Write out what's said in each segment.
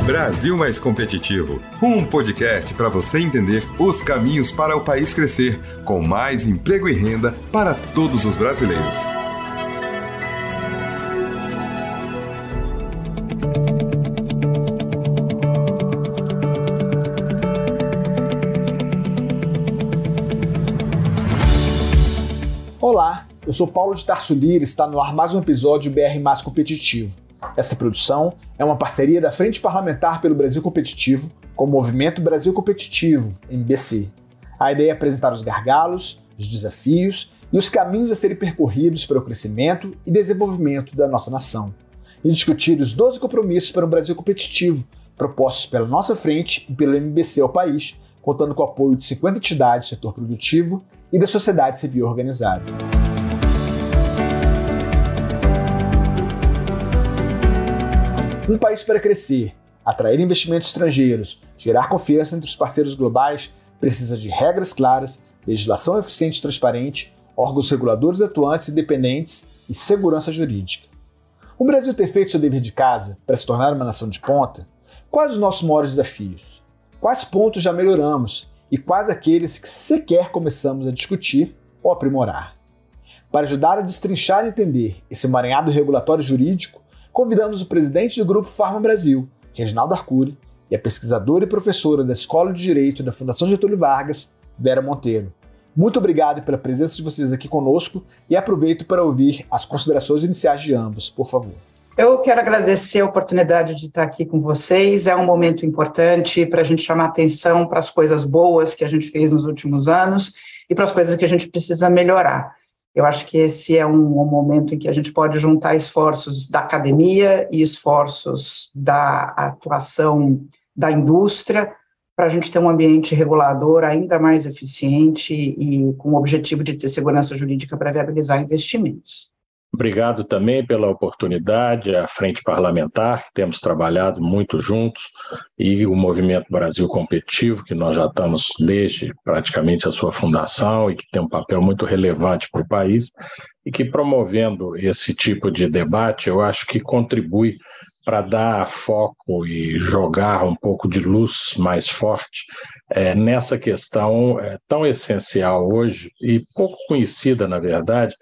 Brasil Mais Competitivo, um podcast para você entender os caminhos para o país crescer, com mais emprego e renda para todos os brasileiros. Olá, eu sou Paulo de Tarso Lira e está no ar mais um episódio BR Mais Competitivo. Esta produção é uma parceria da Frente Parlamentar pelo Brasil Competitivo com o Movimento Brasil Competitivo, MBC. A ideia é apresentar os gargalos, os desafios e os caminhos a serem percorridos para o crescimento e desenvolvimento da nossa nação, e discutir os 12 compromissos para um Brasil competitivo, propostos pela nossa frente e pelo MBC ao país, contando com o apoio de 50 entidades do setor produtivo e da sociedade civil organizada. Um país para crescer, atrair investimentos estrangeiros, gerar confiança entre os parceiros globais, precisa de regras claras, legislação eficiente e transparente, órgãos reguladores atuantes e independentes e segurança jurídica. O Brasil ter feito seu dever de casa para se tornar uma nação de ponta? Quais os nossos maiores desafios? Quais pontos já melhoramos? E quais aqueles que sequer começamos a discutir ou aprimorar? Para ajudar a destrinchar e entender esse emaranhado regulatório jurídico, convidamos o presidente do Grupo Pharma Brasil, Reginaldo Arcuri, e a pesquisadora e professora da Escola de Direito da Fundação Getúlio Vargas, Vera Monteiro. Muito obrigado pela presença de vocês aqui conosco e aproveito para ouvir as considerações iniciais de ambos, por favor. Eu quero agradecer a oportunidade de estar aqui com vocês. É um momento importante para a gente chamar atenção para as coisas boas que a gente fez nos últimos anos e para as coisas que a gente precisa melhorar. Eu acho que esse é um momento em que a gente pode juntar esforços da academia e esforços da atuação da indústria para a gente ter um ambiente regulador ainda mais eficiente e com o objetivo de ter segurança jurídica para viabilizar investimentos. Obrigado também pela oportunidade, a Frente Parlamentar, que temos trabalhado muito juntos, e o Movimento Brasil Competitivo, que nós já estamos desde praticamente a sua fundação e que tem um papel muito relevante para o país, e que promovendo esse tipo de debate, eu acho que contribui para dar foco e jogar um pouco de luz mais forte nessa questão tão essencial hoje e pouco conhecida, na verdade,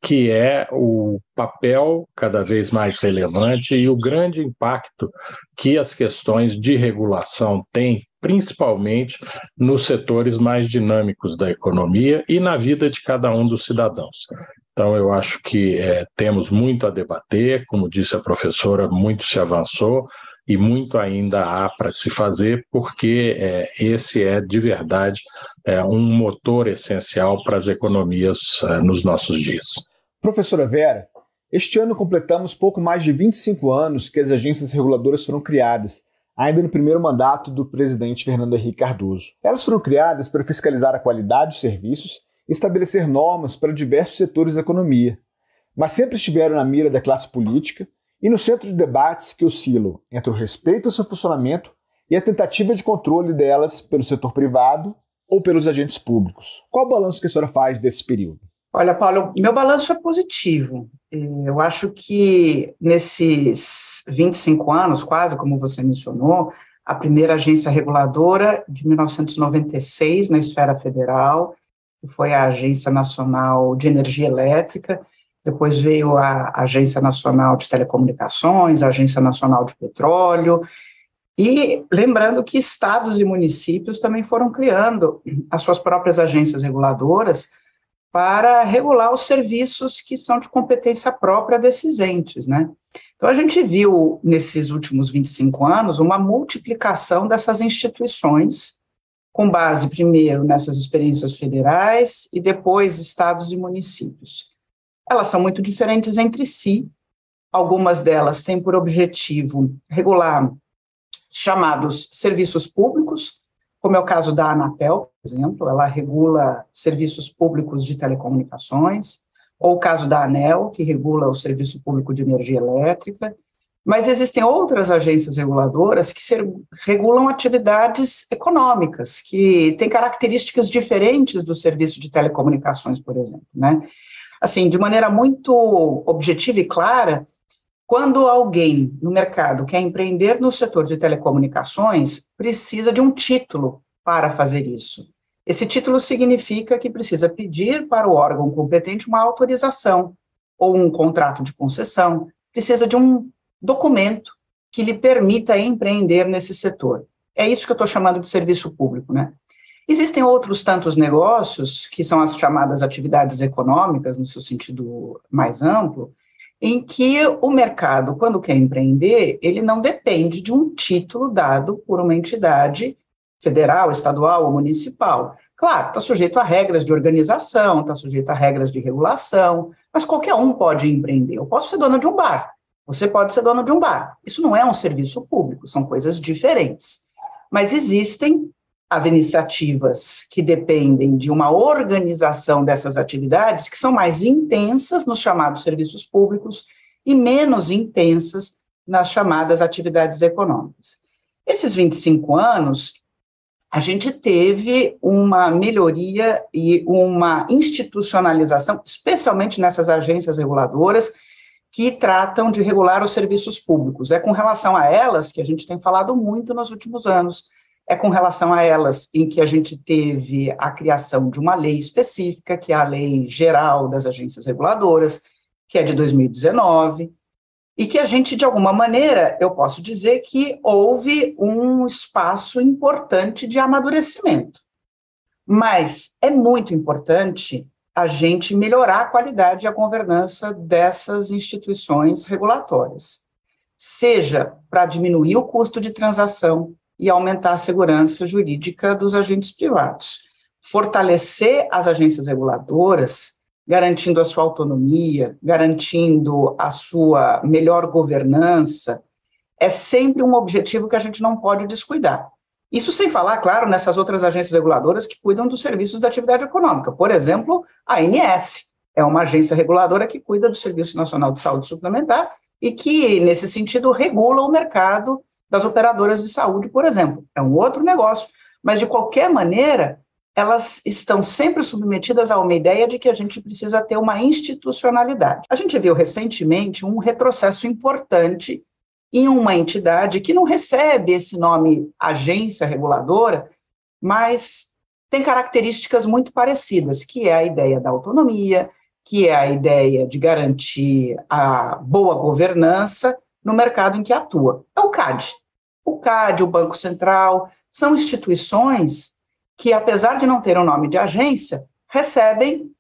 que é o papel cada vez mais relevante e o grande impacto que as questões de regulação têm, principalmente nos setores mais dinâmicos da economia e na vida de cada um dos cidadãos. Então, eu acho que temos muito a debater, como disse a professora, muito se avançou e muito ainda há para se fazer, porque esse é, de verdade, um motor essencial para as economias nos nossos dias. Professora Vera, este ano completamos pouco mais de 25 anos que as agências reguladoras foram criadas, ainda no primeiro mandato do presidente Fernando Henrique Cardoso. Elas foram criadas para fiscalizar a qualidade dos serviços e estabelecer normas para diversos setores da economia, mas sempre estiveram na mira da classe política e no centro de debates que oscilam entre o respeito ao seu funcionamento e a tentativa de controle delas pelo setor privado ou pelos agentes públicos. Qual o balanço que a senhora faz desse período? Olha, Paulo, meu balanço é positivo. Eu acho que nesses 25 anos, quase como você mencionou, a primeira agência reguladora de 1996 na esfera federal, que foi a Agência Nacional de Energia Elétrica, depois veio a Agência Nacional de Telecomunicações, a Agência Nacional de Petróleo, e lembrando que estados e municípios também foram criando as suas próprias agências reguladoras para regular os serviços que são de competência própria desses entes, né? Então, a gente viu, nesses últimos 25 anos, uma multiplicação dessas instituições, com base, primeiro, nessas experiências federais e depois estados e municípios. Elas são muito diferentes entre si, algumas delas têm por objetivo regular chamados serviços públicos, como é o caso da Anatel, por exemplo, ela regula serviços públicos de telecomunicações, ou o caso da ANEEL, que regula o serviço público de energia elétrica, mas existem outras agências reguladoras que regulam atividades econômicas, que têm características diferentes do serviço de telecomunicações, por exemplo, né? Assim, de maneira muito objetiva e clara, Quando alguém no mercado quer empreender no setor de telecomunicações, precisa de um título para fazer isso. Esse título significa que precisa pedir para o órgão competente uma autorização ou um contrato de concessão, precisa de um documento que lhe permita empreender nesse setor. É isso que eu estou chamando de serviço público, né? Existem outros tantos negócios, que são as chamadas atividades econômicas, no seu sentido mais amplo, em que o mercado, quando quer empreender, ele não depende de um título dado por uma entidade federal, estadual ou municipal. Claro, está sujeito a regras de organização, está sujeito a regras de regulação, mas qualquer um pode empreender. Eu posso ser dono de um bar, você pode ser dono de um bar. Isso não é um serviço público, são coisas diferentes. Mas existem as iniciativas que dependem de uma organização dessas atividades, que são mais intensas nos chamados serviços públicos e menos intensas nas chamadas atividades econômicas. Esses 25 anos, a gente teve uma melhoria e uma institucionalização, especialmente nessas agências reguladoras, que tratam de regular os serviços públicos. É com relação a elas que a gente tem falado muito nos últimos anos. É com relação a elas em que a gente teve a criação de uma lei específica, que é a Lei Geral das Agências Reguladoras, que é de 2019, e que a gente, de alguma maneira, eu posso dizer que houve um espaço importante de amadurecimento. Mas é muito importante a gente melhorar a qualidade e a governança dessas instituições regulatórias, seja para diminuir o custo de transação e aumentar a segurança jurídica dos agentes privados, fortalecer as agências reguladoras, garantindo a sua autonomia, garantindo a sua melhor governança, é sempre um objetivo que a gente não pode descuidar. Isso sem falar, claro, nessas outras agências reguladoras que cuidam dos serviços da atividade econômica. Por exemplo, a ANS é uma agência reguladora que cuida do Serviço Nacional de Saúde Suplementar e que, nesse sentido, regula o mercado das operadoras de saúde, por exemplo. É um outro negócio, mas, de qualquer maneira, elas estão sempre submetidas a uma ideia de que a gente precisa ter uma institucionalidade. A gente viu recentemente um retrocesso importante em uma entidade que não recebe esse nome agência reguladora, mas tem características muito parecidas, que é a ideia da autonomia, que é a ideia de garantir a boa governança no mercado em que atua. É o CAD. O CAD, o Banco Central, são instituições que, apesar de não ter o nome de agência, recebem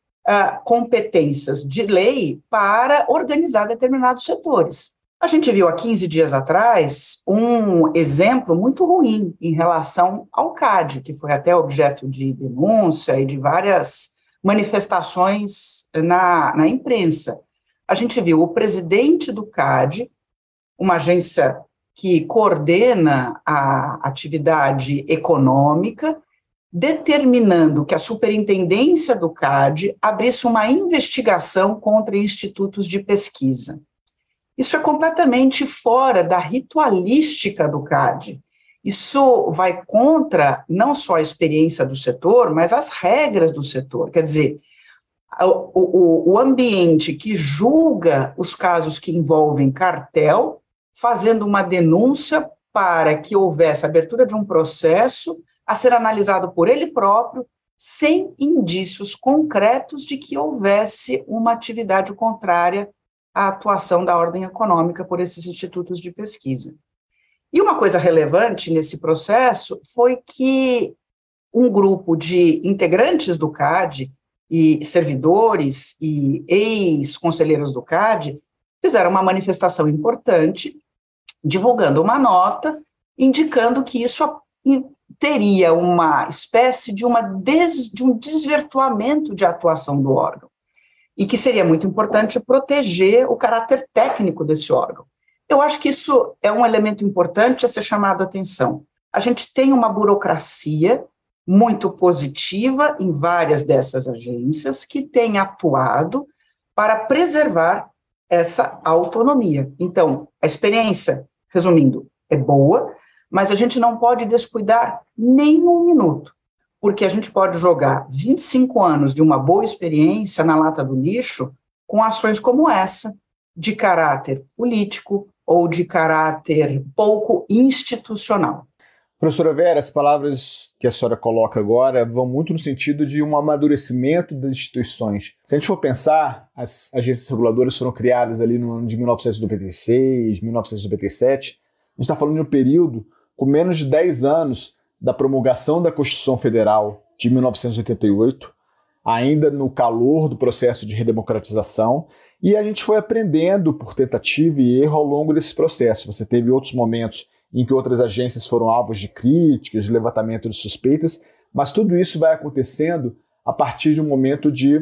competências de lei para organizar determinados setores. A gente viu há 15 dias atrás um exemplo muito ruim em relação ao CAD, que foi até objeto de denúncia e de várias manifestações na imprensa. A gente viu o presidente do CAD, uma agência que coordena a atividade econômica, determinando que a superintendência do CAD abrisse uma investigação contra institutos de pesquisa. Isso é completamente fora da ritualística do CAD. Isso vai contra não só a experiência do setor, mas as regras do setor. Quer dizer, o ambiente que julga os casos que envolvem cartel, fazendo uma denúncia para que houvesse abertura de um processo a ser analisado por ele próprio, sem indícios concretos de que houvesse uma atividade contrária à atuação da ordem econômica por esses institutos de pesquisa. E uma coisa relevante nesse processo foi que um grupo de integrantes do CAD e servidores e ex-conselheiros do CAD fizeram uma manifestação importante, divulgando uma nota, indicando que isso teria uma espécie de um desvirtuamento de atuação do órgão, e que seria muito importante proteger o caráter técnico desse órgão. Eu acho que isso é um elemento importante a ser chamado a atenção. A gente tem uma burocracia muito positiva em várias dessas agências que tem atuado para preservar essa autonomia. Então, a experiência, resumindo, é boa, mas a gente não pode descuidar nem um minuto, porque a gente pode jogar 25 anos de uma boa experiência na lata do lixo com ações como essa, de caráter político ou de caráter pouco institucional. Professora Vera, as palavras que a senhora coloca agora vão muito no sentido de um amadurecimento das instituições. Se a gente for pensar, as agências reguladoras foram criadas ali no ano de 1996, 1997. A gente está falando de um período com menos de 10 anos da promulgação da Constituição Federal de 1988, ainda no calor do processo de redemocratização, e a gente foi aprendendo por tentativa e erro ao longo desse processo. Você teve outros momentos em que outras agências foram alvos de críticas, de levantamento de suspeitas, mas tudo isso vai acontecendo a partir de um momento de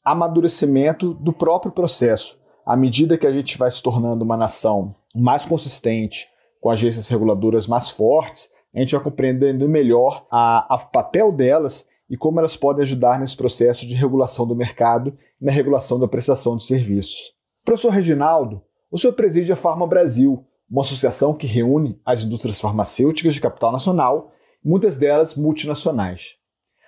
amadurecimento do próprio processo. À medida que a gente vai se tornando uma nação mais consistente, com agências reguladoras mais fortes, a gente vai compreendendo melhor o papel delas e como elas podem ajudar nesse processo de regulação do mercado e na regulação da prestação de serviços. Professor Reginaldo, o senhor preside a Farma Brasil, uma associação que reúne as indústrias farmacêuticas de capital nacional, muitas delas multinacionais.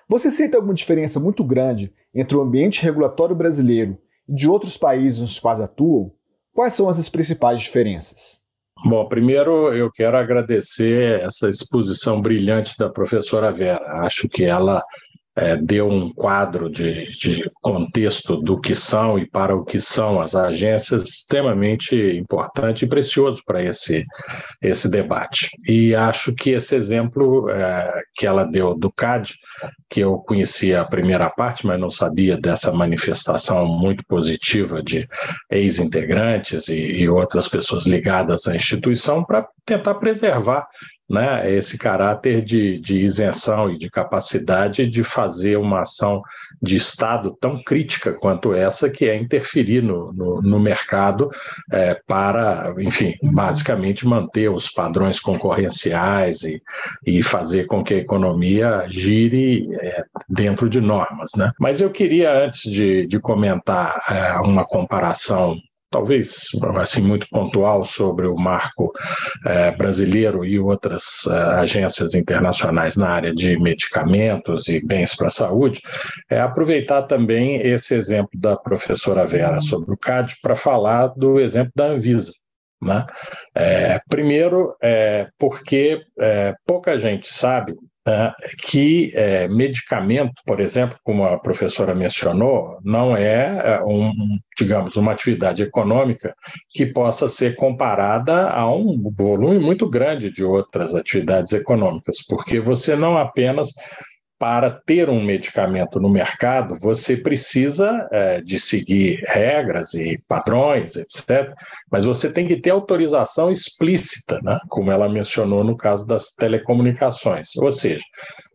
Você sente alguma diferença muito grande entre o ambiente regulatório brasileiro e de outros países nos quais atuam? Quais são essas principais diferenças? Bom, primeiro eu quero agradecer essa exposição brilhante da professora Vera. Acho que ela deu um quadro de contexto do que são e para o que são as agências extremamente importante e precioso para esse debate. E acho que esse exemplo que ela deu do CAD, que eu conhecia a primeira parte, mas não sabia dessa manifestação muito positiva de ex-integrantes e outras pessoas ligadas à instituição para tentar preservar, né, esse caráter de isenção e de capacidade de fazer uma ação de Estado tão crítica quanto essa, que é interferir no mercado para, enfim, basicamente manter os padrões concorrenciais e fazer com que a economia gire dentro de normas, né? Mas eu queria, antes de comentar uma comparação talvez assim, muito pontual sobre o marco brasileiro e outras agências internacionais na área de medicamentos e bens para a saúde, aproveitar também esse exemplo da professora Vera sobre o CAD para falar do exemplo da Anvisa, né? Primeiro, porque pouca gente sabe que medicamento, por exemplo, como a professora mencionou, não é, digamos, uma atividade econômica que possa ser comparada a um volume muito grande de outras atividades econômicas, porque você não apenas, para ter um medicamento no mercado, você precisa de seguir regras e padrões, etc., mas você tem que ter autorização explícita, né? Como ela mencionou no caso das telecomunicações. Ou seja,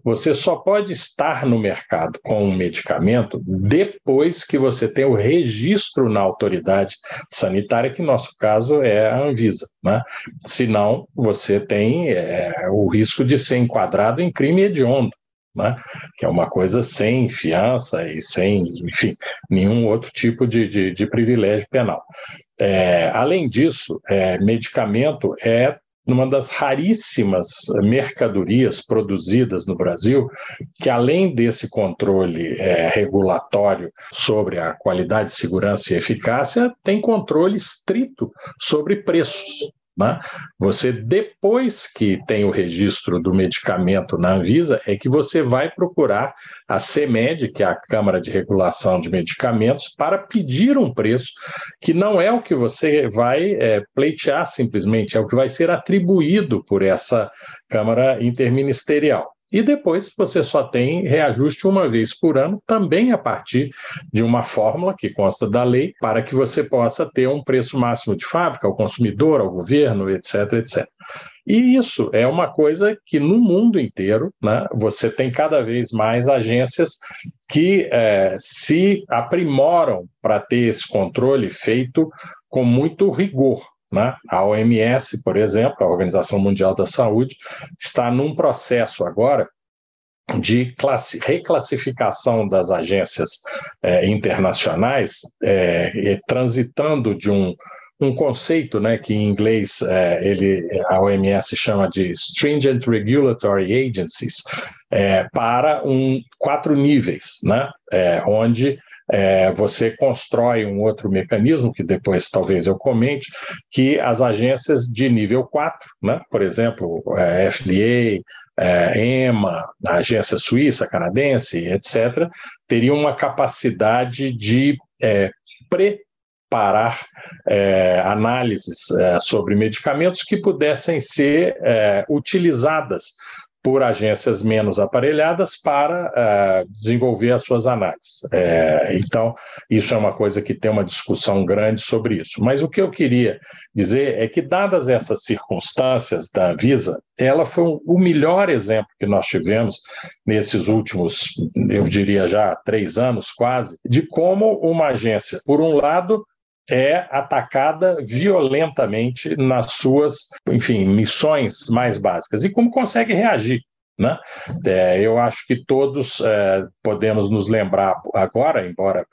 você só pode estar no mercado com um medicamento depois que você tem o registro na autoridade sanitária, que no nosso caso é a Anvisa, né? Senão, você tem o risco de ser enquadrado em crime hediondo, né? Que é uma coisa sem fiança e sem, enfim, nenhum outro tipo de privilégio penal. Além disso, medicamento é uma das raríssimas mercadorias produzidas no Brasil que, além desse controle regulatório sobre a qualidade, segurança e eficácia, tem controle estrito sobre preços, né? Você, depois que tem o registro do medicamento na Anvisa, é que você vai procurar a CMED, que é a Câmara de Regulação de Medicamentos, para pedir um preço que não é o que você vai pleitear simplesmente, é o que vai ser atribuído por essa Câmara Interministerial. E depois você só tem reajuste uma vez por ano, também a partir de uma fórmula que consta da lei, para que você possa ter um preço máximo de fábrica ao consumidor, ao governo, etc., etc. E isso é uma coisa que no mundo inteiro, né, você tem cada vez mais agências que se aprimoram para ter esse controle feito com muito rigor, né? A OMS, por exemplo, a Organização Mundial da Saúde, está num processo agora de reclassificação das agências internacionais, transitando de um conceito, né, que em inglês a OMS chama de Stringent Regulatory Agencies, para 4 níveis, né, onde você constrói um outro mecanismo, que depois talvez eu comente, que as agências de nível 4, né, por exemplo, FDA, EMA, a agência suíça, canadense, etc., teriam uma capacidade de preparar análises sobre medicamentos que pudessem ser utilizadas por agências menos aparelhadas para desenvolver as suas análises. Então, isso é uma coisa que tem uma discussão grande sobre isso. Mas o que eu queria dizer é que, dadas essas circunstâncias da Anvisa, ela foi o melhor exemplo que nós tivemos nesses últimos, eu diria já 3 anos quase, de como uma agência, por um lado, é atacada violentamente nas suas, missões mais básicas. E como consegue reagir, né? Eu acho que todos podemos nos lembrar agora, embora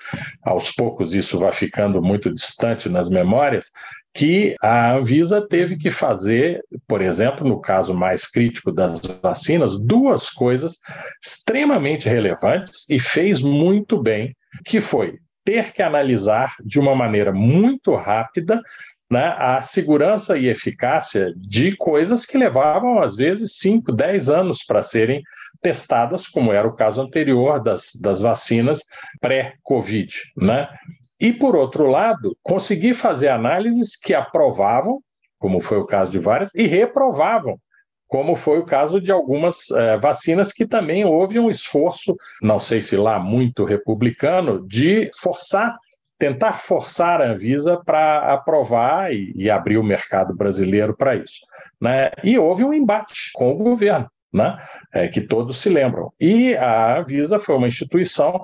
aos poucos isso vá ficando muito distante nas memórias, que a Anvisa teve que fazer, por exemplo, no caso mais crítico das vacinas, 2 coisas extremamente relevantes e fez muito bem, que foi ter que analisar de uma maneira muito rápida, né, a segurança e eficácia de coisas que levavam, às vezes, 5, 10 anos para serem testadas, como era o caso anterior das vacinas pré-Covid, né? E, por outro lado, conseguir fazer análises que aprovavam, como foi o caso de várias, e reprovavam, como foi o caso de algumas vacinas que também houve um esforço, não sei se lá muito republicano, de tentar forçar a Anvisa para aprovar e abrir o mercado brasileiro para isso, né? E houve um embate com o governo, né? Que todos se lembram. E a Anvisa foi uma instituição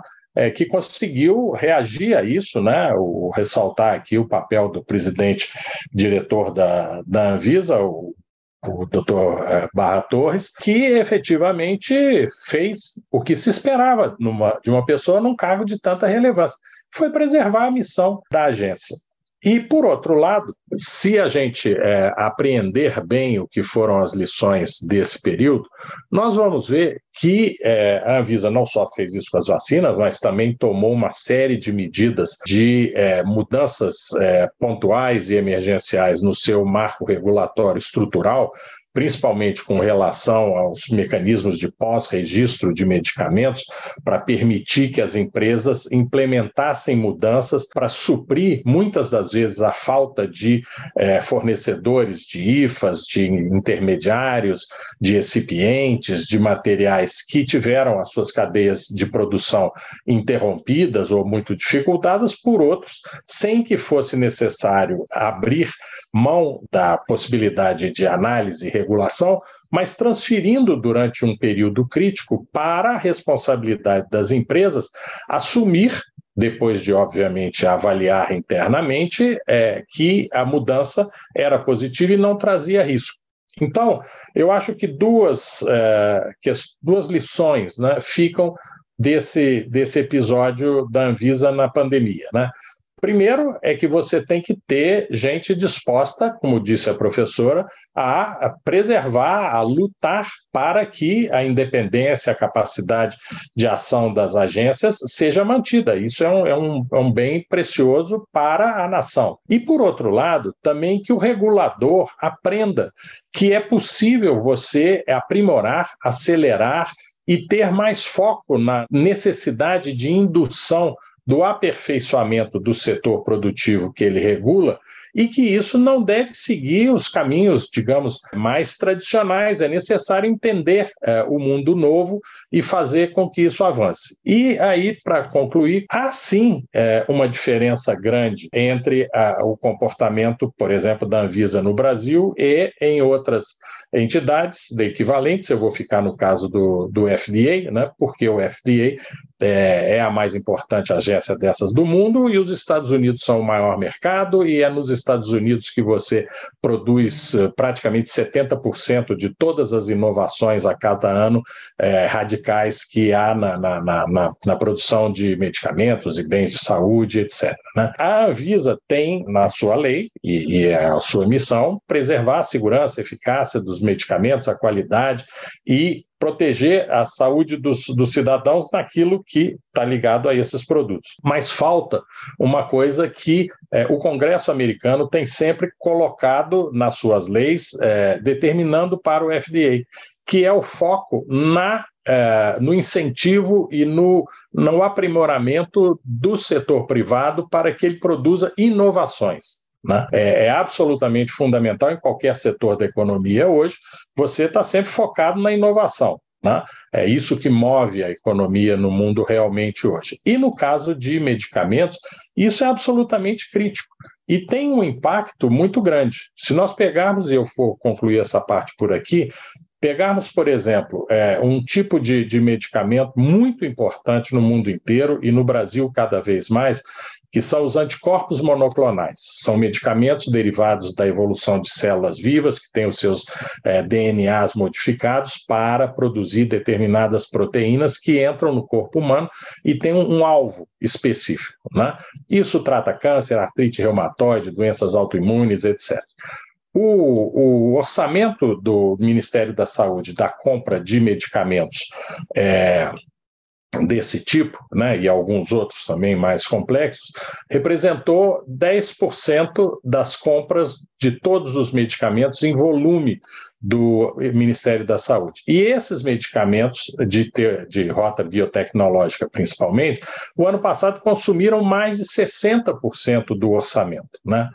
que conseguiu reagir a isso, né? Ressaltar aqui o papel do presidente diretor da Anvisa, o Dr. Barra Torres, que efetivamente fez o que se esperava de uma pessoa num cargo de tanta relevância, foi preservar a missão da agência. E, por outro lado, se a gente apreender bem o que foram as lições desse período, nós vamos ver que a Anvisa não só fez isso com as vacinas, mas também tomou uma série de medidas de mudanças pontuais e emergenciais no seu marco regulatório estrutural, principalmente com relação aos mecanismos de pós-registro de medicamentos, para permitir que as empresas implementassem mudanças para suprir, muitas das vezes, a falta de fornecedores de IFAs, de intermediários, de recipientes, de materiais que tiveram as suas cadeias de produção interrompidas ou muito dificultadas por outros, sem que fosse necessário abrir mão da possibilidade de análise e regulação, mas transferindo durante um período crítico para a responsabilidade das empresas assumir, depois de, obviamente, avaliar internamente, que a mudança era positiva e não trazia risco. Então, eu acho que duas lições, né, ficam desse episódio da Anvisa na pandemia, né? Primeiro é que você tem que ter gente disposta, como disse a professora, a preservar, a lutar para que a independência, a capacidade de ação das agências seja mantida. Isso é um bem precioso para a nação. E, por outro lado, também que o regulador aprenda que é possível você aprimorar, acelerar e ter mais foco na necessidade de indução do aperfeiçoamento do setor produtivo que ele regula, e que isso não deve seguir os caminhos, digamos, mais tradicionais. É necessário entender o mundo novo e fazer com que isso avance. E aí, para concluir, há sim uma diferença grande entre o comportamento, por exemplo, da Anvisa no Brasil e em outras entidades equivalentes. Eu vou ficar no caso do FDA, né, porque o FDA é a mais importante agência dessas do mundo, e os Estados Unidos são o maior mercado, e é nos Estados Unidos que você produz praticamente 70% de todas as inovações a cada ano radicais que há na produção de medicamentos e bens de saúde, etc. Né? A Anvisa tem na sua lei, e é a sua missão, preservar a segurança, a eficácia dos medicamentos, a qualidade e proteger a saúde dos cidadãos naquilo que está ligado a esses produtos. Mas falta uma coisa que o Congresso americano tem sempre colocado nas suas leis, determinando para o FDA, que é o foco no incentivo e no aprimoramento do setor privado para que ele produza inovações. Né? É absolutamente fundamental em qualquer setor da economia hoje, você está sempre focado na inovação. Né? É isso que move a economia no mundo realmente hoje. E no caso de medicamentos, isso é absolutamente crítico e tem um impacto muito grande. Se nós pegarmos, e eu for concluir essa parte por aqui, pegarmos, por exemplo, um tipo de medicamento muito importante no mundo inteiro e no Brasil cada vez mais, que são os anticorpos monoclonais. São medicamentos derivados da evolução de células vivas, que têm os seus DNAs modificados para produzir determinadas proteínas que entram no corpo humano e têm um alvo específico. Né? Isso trata câncer, artrite reumatoide, doenças autoimunes, etc. O orçamento do Ministério da Saúde da compra de medicamentos desse tipo, né, e alguns outros também mais complexos, representou 10% das compras de todos os medicamentos em volume do Ministério da Saúde. E esses medicamentos de rota biotecnológica, principalmente, o ano passado consumiram mais de 60% do orçamento. Né?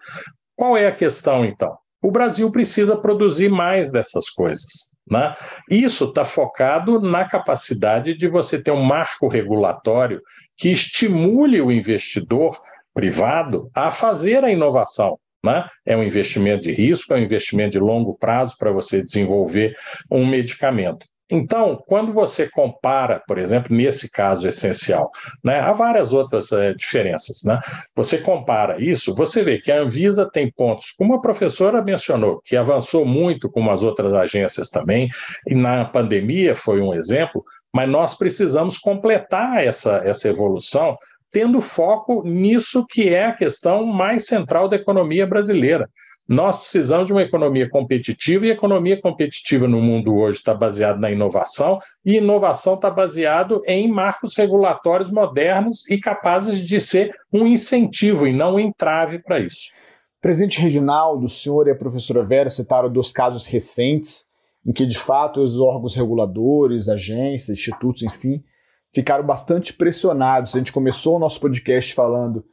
Qual é a questão, então? O Brasil precisa produzir mais dessas coisas. Né? Isso está focado na capacidade de você ter um marco regulatório que estimule o investidor privado a fazer a inovação. Né? É um investimento de risco, é um investimento de longo prazo para você desenvolver um medicamento. Então, quando você compara, por exemplo, nesse caso essencial, né, há várias outras diferenças, né? Você compara isso, você vê que a Anvisa tem pontos, como a professora mencionou, que avançou muito, como as outras agências também, e na pandemia foi um exemplo, mas nós precisamos completar essa evolução tendo foco nisso que é a questão mais central da economia brasileira. Nós precisamos de uma economia competitiva, e a economia competitiva no mundo hoje está baseada na inovação, e inovação está baseado em marcos regulatórios modernos e capazes de ser um incentivo e não um entrave para isso. Presidente Reginaldo, o senhor e a professora Vera citaram 2 casos recentes em que, de fato, os órgãos reguladores, agências, institutos, enfim, ficaram bastante pressionados. A gente começou o nosso podcast falando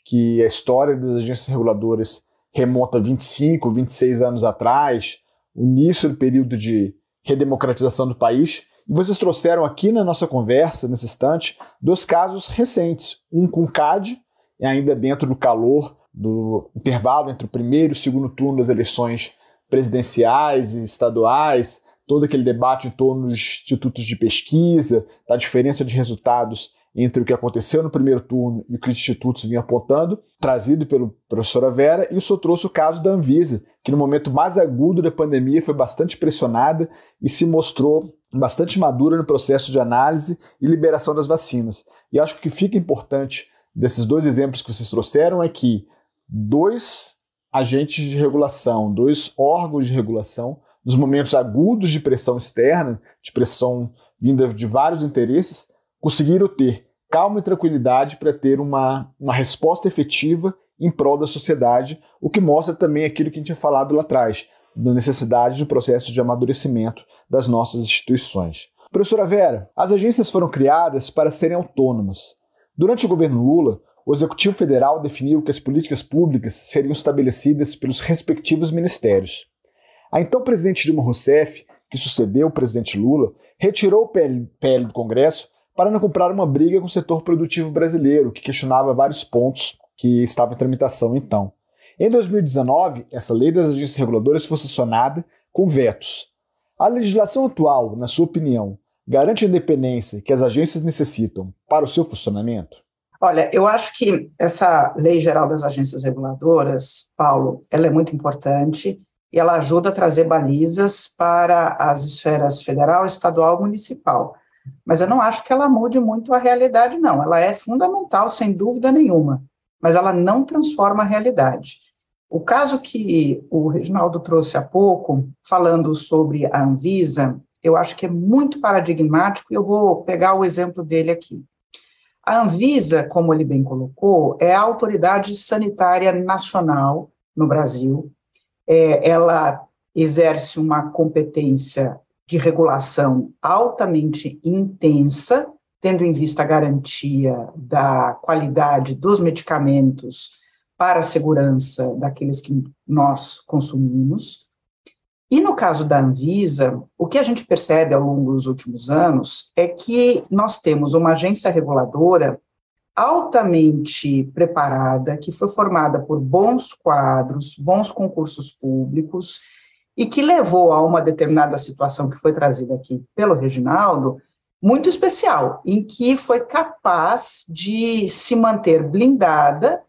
que a história das agências reguladoras remonta a 25, 26 anos atrás, o início do período de redemocratização do país. E vocês trouxeram aqui na nossa conversa, nesse instante, 2 casos recentes. Um com o CAD, ainda dentro do calor do intervalo entre o primeiro e o segundo turno das eleições presidenciais e estaduais, todo aquele debate em torno dos institutos de pesquisa, da diferença de resultados entre o que aconteceu no primeiro turno e o que os institutos vinham apontando, trazido pela professora Vera, e o senhor trouxe o caso da Anvisa, que no momento mais agudo da pandemia foi bastante pressionada e se mostrou bastante madura no processo de análise e liberação das vacinas. E acho que o que fica importante desses 2 exemplos que vocês trouxeram é que 2 agentes de regulação, 2 órgãos de regulação, nos momentos agudos de pressão externa, de pressão vinda de vários interesses, conseguiram ter calma e tranquilidade para ter uma resposta efetiva em prol da sociedade, o que mostra também aquilo que a gente tinha falado lá atrás, da necessidade de um processo de amadurecimento das nossas instituições. Professora Vera, as agências foram criadas para serem autônomas. Durante o governo Lula, o Executivo Federal definiu que as políticas públicas seriam estabelecidas pelos respectivos ministérios. A então presidente Dilma Rousseff, que sucedeu o presidente Lula, retirou o PL do Congresso para não comprar uma briga com o setor produtivo brasileiro, que questionava vários pontos que estavam em tramitação então. Em 2019, essa lei das agências reguladoras foi sancionada com vetos. A legislação atual, na sua opinião, garante a independência que as agências necessitam para o seu funcionamento? Olha, eu acho que essa Lei Geral das Agências Reguladoras, Paulo, ela é muito importante e ela ajuda a trazer balizas para as esferas federal, estadual e municipal. Mas eu não acho que ela mude muito a realidade, não. Ela é fundamental, sem dúvida nenhuma, mas ela não transforma a realidade. O caso que o Reginaldo trouxe há pouco, falando sobre a Anvisa, eu acho que é muito paradigmático, e eu vou pegar o exemplo dele aqui. A Anvisa, como ele bem colocou, é a autoridade sanitária nacional no Brasil. Ela exerce uma competência de regulação altamente intensa, tendo em vista a garantia da qualidade dos medicamentos para a segurança daqueles que nós consumimos. E no caso da Anvisa, o que a gente percebe ao longo dos últimos anos é que nós temos uma agência reguladora altamente preparada, que foi formada por bons quadros, bons concursos públicos, e que levou a uma determinada situação que foi trazida aqui pelo Reginaldo, muito especial, em que foi capaz de se manter blindada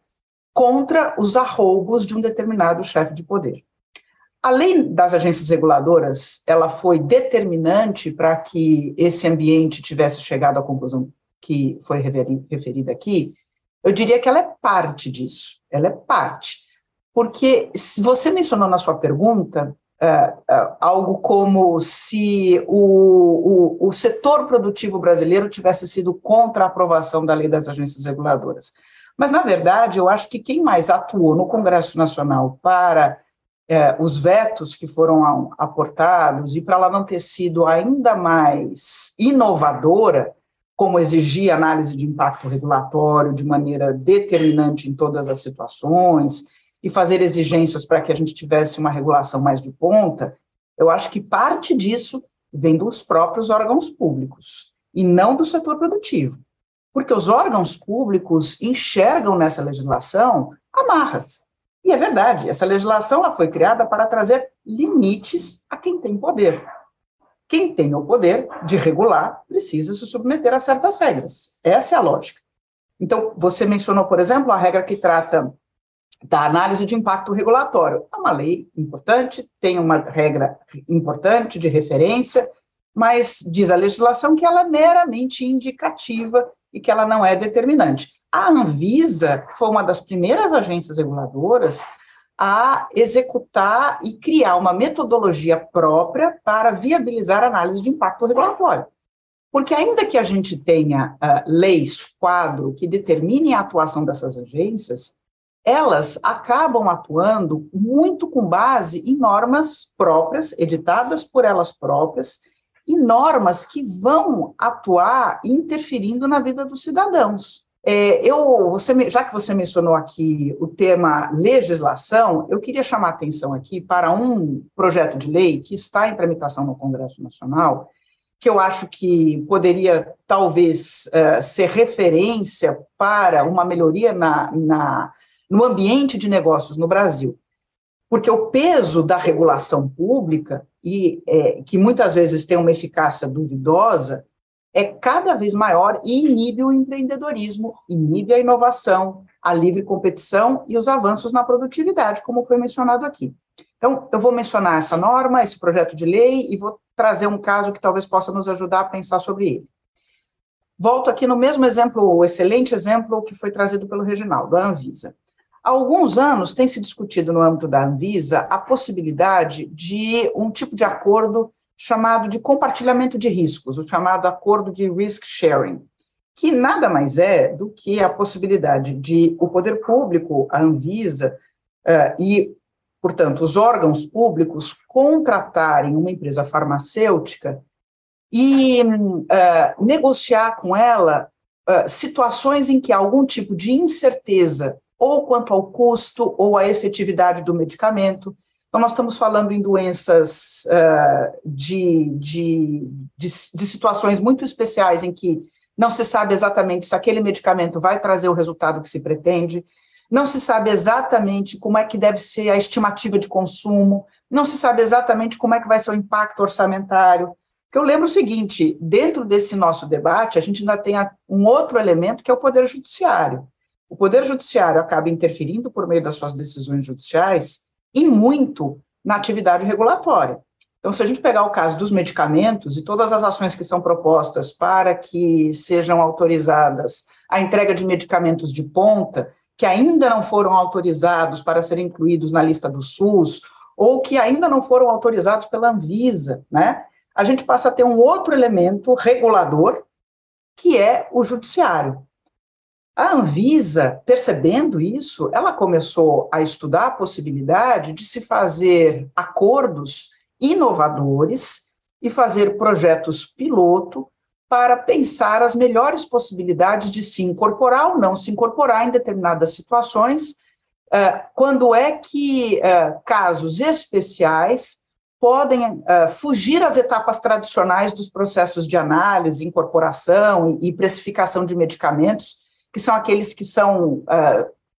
contra os arroubos de um determinado chefe de poder. A lei das agências reguladoras, ela foi determinante para que esse ambiente tivesse chegado à conclusão que foi referida aqui. Eu diria que ela é parte disso, ela é parte. Porque você mencionou na sua pergunta algo como se o setor produtivo brasileiro tivesse sido contra a aprovação da lei das agências reguladoras. Mas, na verdade, eu acho que quem mais atuou no Congresso Nacional para os vetos que foram aportados e para ela não ter sido ainda mais inovadora, como exigia análise de impacto regulatório de maneira determinante em todas as situações, e fazer exigências para que a gente tivesse uma regulação mais de ponta, eu acho que parte disso vem dos próprios órgãos públicos, e não do setor produtivo. Porque os órgãos públicos enxergam nessa legislação amarras. E é verdade, essa legislação ela foi criada para trazer limites a quem tem poder. Quem tem o poder de regular precisa se submeter a certas regras. Essa é a lógica. Então, você mencionou, por exemplo, a regra que trata da análise de impacto regulatório. É uma lei importante, tem uma regra importante de referência, mas diz a legislação que ela é meramente indicativa e que ela não é determinante. A Anvisa foi uma das primeiras agências reguladoras a executar e criar uma metodologia própria para viabilizar a análise de impacto regulatório. Porque ainda que a gente tenha leis, quadro, que determinem a atuação dessas agências, elas acabam atuando muito com base em normas próprias, editadas por elas próprias, e normas que vão atuar interferindo na vida dos cidadãos. Já que você mencionou aqui o tema legislação, eu queria chamar a atenção aqui para um projeto de lei que está em tramitação no Congresso Nacional, que eu acho que poderia, talvez, ser referência para uma melhoria no ambiente de negócios no Brasil. Porque o peso da regulação pública, que muitas vezes tem uma eficácia duvidosa, é cada vez maior e inibe o empreendedorismo, inibe a inovação, a livre competição e os avanços na produtividade, como foi mencionado aqui. Então, eu vou mencionar essa norma, esse projeto de lei, e vou trazer um caso que talvez possa nos ajudar a pensar sobre ele. Volto aqui no mesmo exemplo, o excelente exemplo que foi trazido pelo Reginaldo, a Anvisa. Há alguns anos tem se discutido no âmbito da Anvisa a possibilidade de um tipo de acordo chamado de compartilhamento de riscos, o chamado acordo de risk sharing, que nada mais é do que a possibilidade de o poder público, a Anvisa, e, portanto, os órgãos públicos contratarem uma empresa farmacêutica e negociar com ela situações em que há algum tipo de incerteza ou quanto ao custo ou à efetividade do medicamento. Então, nós estamos falando em doenças de situações muito especiais em que não se sabe exatamente se aquele medicamento vai trazer o resultado que se pretende, não se sabe exatamente como é que deve ser a estimativa de consumo, não se sabe exatamente como é que vai ser o impacto orçamentário. Porque eu lembro o seguinte, dentro desse nosso debate, a gente ainda tem um outro elemento que é o Poder Judiciário. O Poder Judiciário acaba interferindo por meio das suas decisões judiciais e muito na atividade regulatória. Então, se a gente pegar o caso dos medicamentos e todas as ações que são propostas para que sejam autorizadas a entrega de medicamentos de ponta, que ainda não foram autorizados para serem incluídos na lista do SUS, ou que ainda não foram autorizados pela Anvisa, né? a gente passa a ter um outro elemento regulador, que é o judiciário. A Anvisa, percebendo isso, ela começou a estudar a possibilidade de se fazer acordos inovadores e fazer projetos piloto para pensar as melhores possibilidades de se incorporar ou não se incorporar em determinadas situações, quando é que casos especiais podem fugir às etapas tradicionais dos processos de análise, incorporação e precificação de medicamentos, que são aqueles que são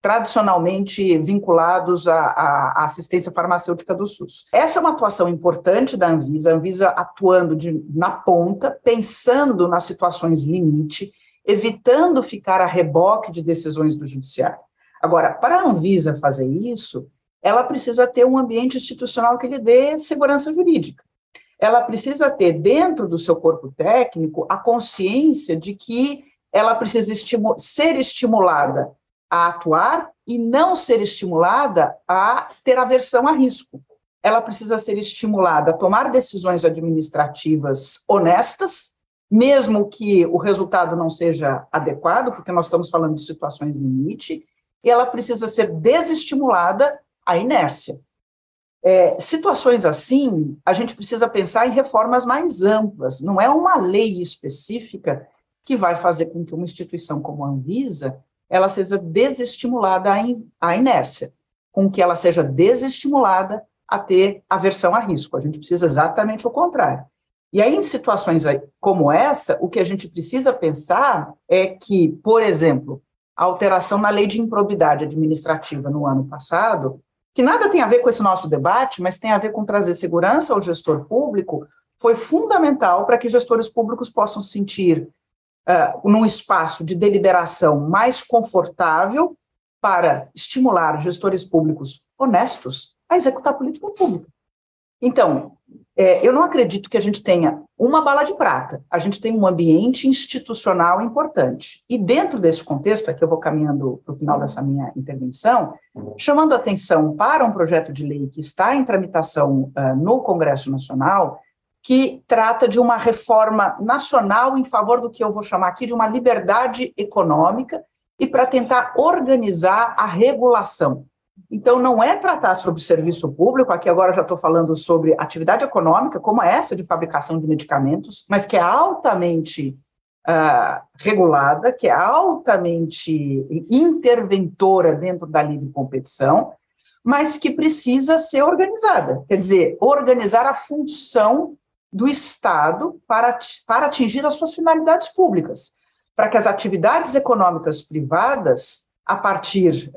tradicionalmente vinculados à assistência farmacêutica do SUS. Essa é uma atuação importante da Anvisa, a Anvisa atuando na ponta, pensando nas situações limite, evitando ficar a reboque de decisões do judiciário. Agora, para a Anvisa fazer isso, ela precisa ter um ambiente institucional que lhe dê segurança jurídica. Ela precisa ter, dentro do seu corpo técnico, a consciência de que ela precisa ser estimulada a atuar e não ser estimulada a ter aversão a risco. Ela precisa ser estimulada a tomar decisões administrativas honestas, mesmo que o resultado não seja adequado, porque nós estamos falando de situações limite, e ela precisa ser desestimulada à inércia. Situações assim, a gente precisa pensar em reformas mais amplas, não é uma lei específica que vai fazer com que uma instituição como a Anvisa ela seja desestimulada à inércia, com que ela seja desestimulada a ter aversão a risco. A gente precisa exatamente o contrário. E aí, em situações como essa, o que a gente precisa pensar é que, por exemplo, a alteração na lei de improbidade administrativa no ano passado, que nada tem a ver com esse nosso debate, mas tem a ver com trazer segurança ao gestor público, foi fundamental para que gestores públicos possam sentir num espaço de deliberação mais confortável para estimular gestores públicos honestos a executar política pública. Então, eu não acredito que a gente tenha uma bala de prata, a gente tem um ambiente institucional importante. E dentro desse contexto, aqui eu vou caminhando para o final dessa minha intervenção, chamando a atenção para um projeto de lei que está em tramitação no Congresso Nacional, que trata de uma reforma nacional em favor do que eu vou chamar aqui de uma liberdade econômica e para tentar organizar a regulação. Então, não é tratar sobre serviço público, aqui agora já estou falando sobre atividade econômica, como essa de fabricação de medicamentos, mas que é altamente regulada, que é altamente interventora dentro da livre competição, mas que precisa ser organizada, quer dizer, organizar a função do Estado para atingir as suas finalidades públicas, para que as atividades econômicas privadas, a partir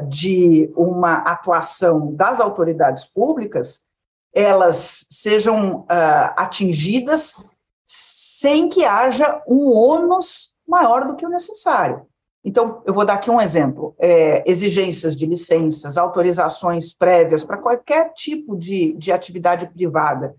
de uma atuação das autoridades públicas, elas sejam atingidas sem que haja um ônus maior do que o necessário. Então, eu vou dar aqui um exemplo, exigências de licenças, autorizações prévias para qualquer tipo de atividade privada.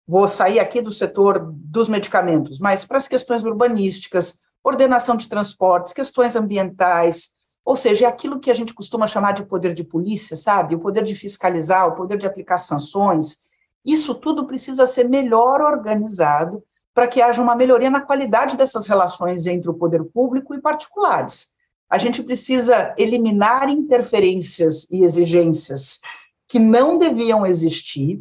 Vou sair aqui do setor dos medicamentos, mas para as questões urbanísticas, ordenação de transportes, questões ambientais, ou seja, é aquilo que a gente costuma chamar de poder de polícia, sabe? O poder de fiscalizar, o poder de aplicar sanções. Isso tudo precisa ser melhor organizado para que haja uma melhoria na qualidade dessas relações entre o poder público e particulares. A gente precisa eliminar interferências e exigências que não deviam existir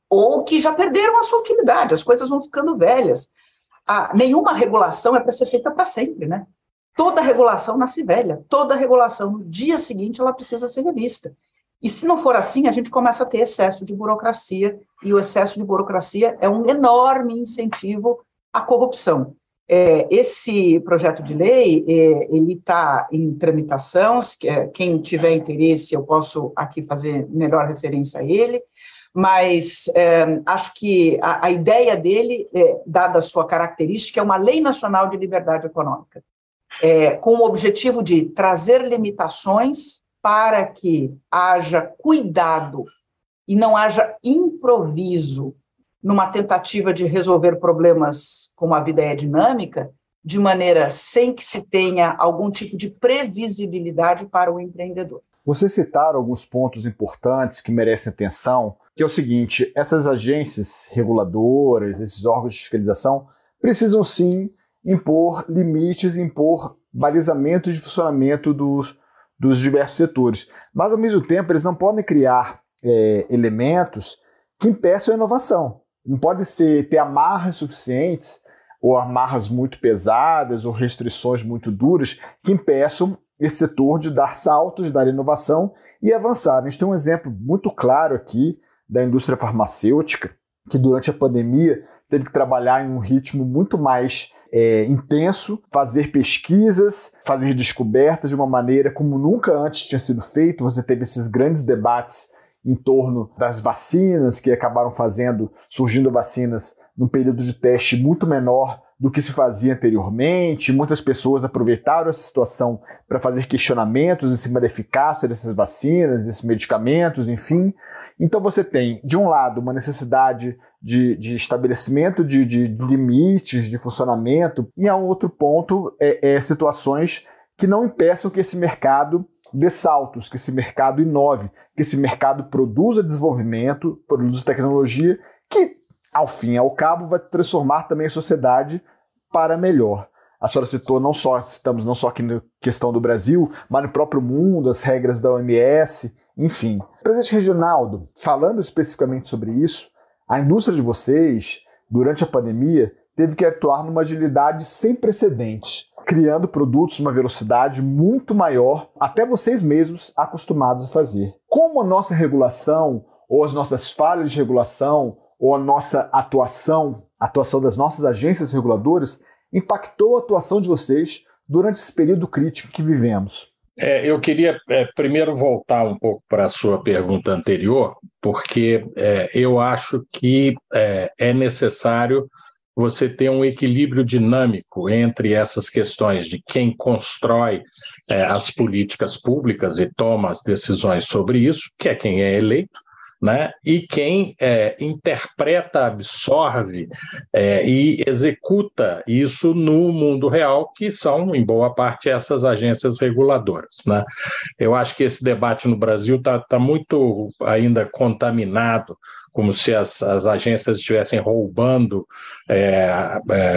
ou que já perderam a sua utilidade, as coisas vão ficando velhas. Nenhuma regulação é para ser feita para sempre, né? Toda regulação nasce velha, toda regulação, no dia seguinte, ela precisa ser revista. E se não for assim, a gente começa a ter excesso de burocracia, e o excesso de burocracia é um enorme incentivo à corrupção. Esse projeto de lei, ele está em tramitação, quem tiver interesse, eu posso aqui fazer melhor referência a ele, mas acho que a ideia dele, dada a sua característica, é uma lei nacional de liberdade econômica, com o objetivo de trazer limitações para que haja cuidado e não haja improviso numa tentativa de resolver problemas como a vida é dinâmica, de maneira sem que se tenha algum tipo de previsibilidade para o empreendedor. Vocês citaram alguns pontos importantes que merecem atenção que é o seguinte: essas agências reguladoras, esses órgãos de fiscalização, precisam sim impor limites, impor balizamentos de funcionamento dos diversos setores. Mas, ao mesmo tempo, eles não podem criar elementos que impeçam a inovação. Não pode ter amarras suficientes, ou amarras muito pesadas, ou restrições muito duras, que impeçam esse setor de dar saltos, de dar inovação e avançar. A gente tem um exemplo muito claro aqui da indústria farmacêutica, que durante a pandemia teve que trabalhar em um ritmo muito mais intenso, fazer pesquisas, fazer descobertas de uma maneira como nunca antes tinha sido feito. Você teve esses grandes debates em torno das vacinas, que acabaram surgindo vacinas num período de teste muito menor do que se fazia anteriormente. Muitas pessoas aproveitaram essa situação para fazer questionamentos em cima da eficácia dessas vacinas, desses medicamentos, enfim. Então você tem, de um lado, uma necessidade de estabelecimento de limites, de funcionamento, e a outro ponto situações que não impeçam que esse mercado dê saltos, que esse mercado inove, que esse mercado produza desenvolvimento, produza tecnologia, que, ao fim e ao cabo, vai transformar também a sociedade para melhor. A senhora citou, estamos não só aqui na questão do Brasil, mas no próprio mundo, as regras da OMS, enfim. Presidente Reginaldo, falando especificamente sobre isso, a indústria de vocês, durante a pandemia, teve que atuar numa agilidade sem precedentes, criando produtos numa velocidade muito maior, até vocês mesmos acostumados a fazer. Como a nossa regulação, ou as nossas falhas de regulação, ou a nossa atuação das nossas agências reguladoras, impactou a atuação de vocês durante esse período crítico que vivemos? Eu queria primeiro voltar um pouco para a sua pergunta anterior, porque eu acho que é necessário você ter um equilíbrio dinâmico entre essas questões de quem constrói as políticas públicas e toma as decisões sobre isso, que é quem é eleito, né? E quem interpreta, absorve e executa isso no mundo real, que são, em boa parte, essas agências reguladoras, né? Eu acho que esse debate no Brasil está muito ainda contaminado, como se as agências estivessem roubando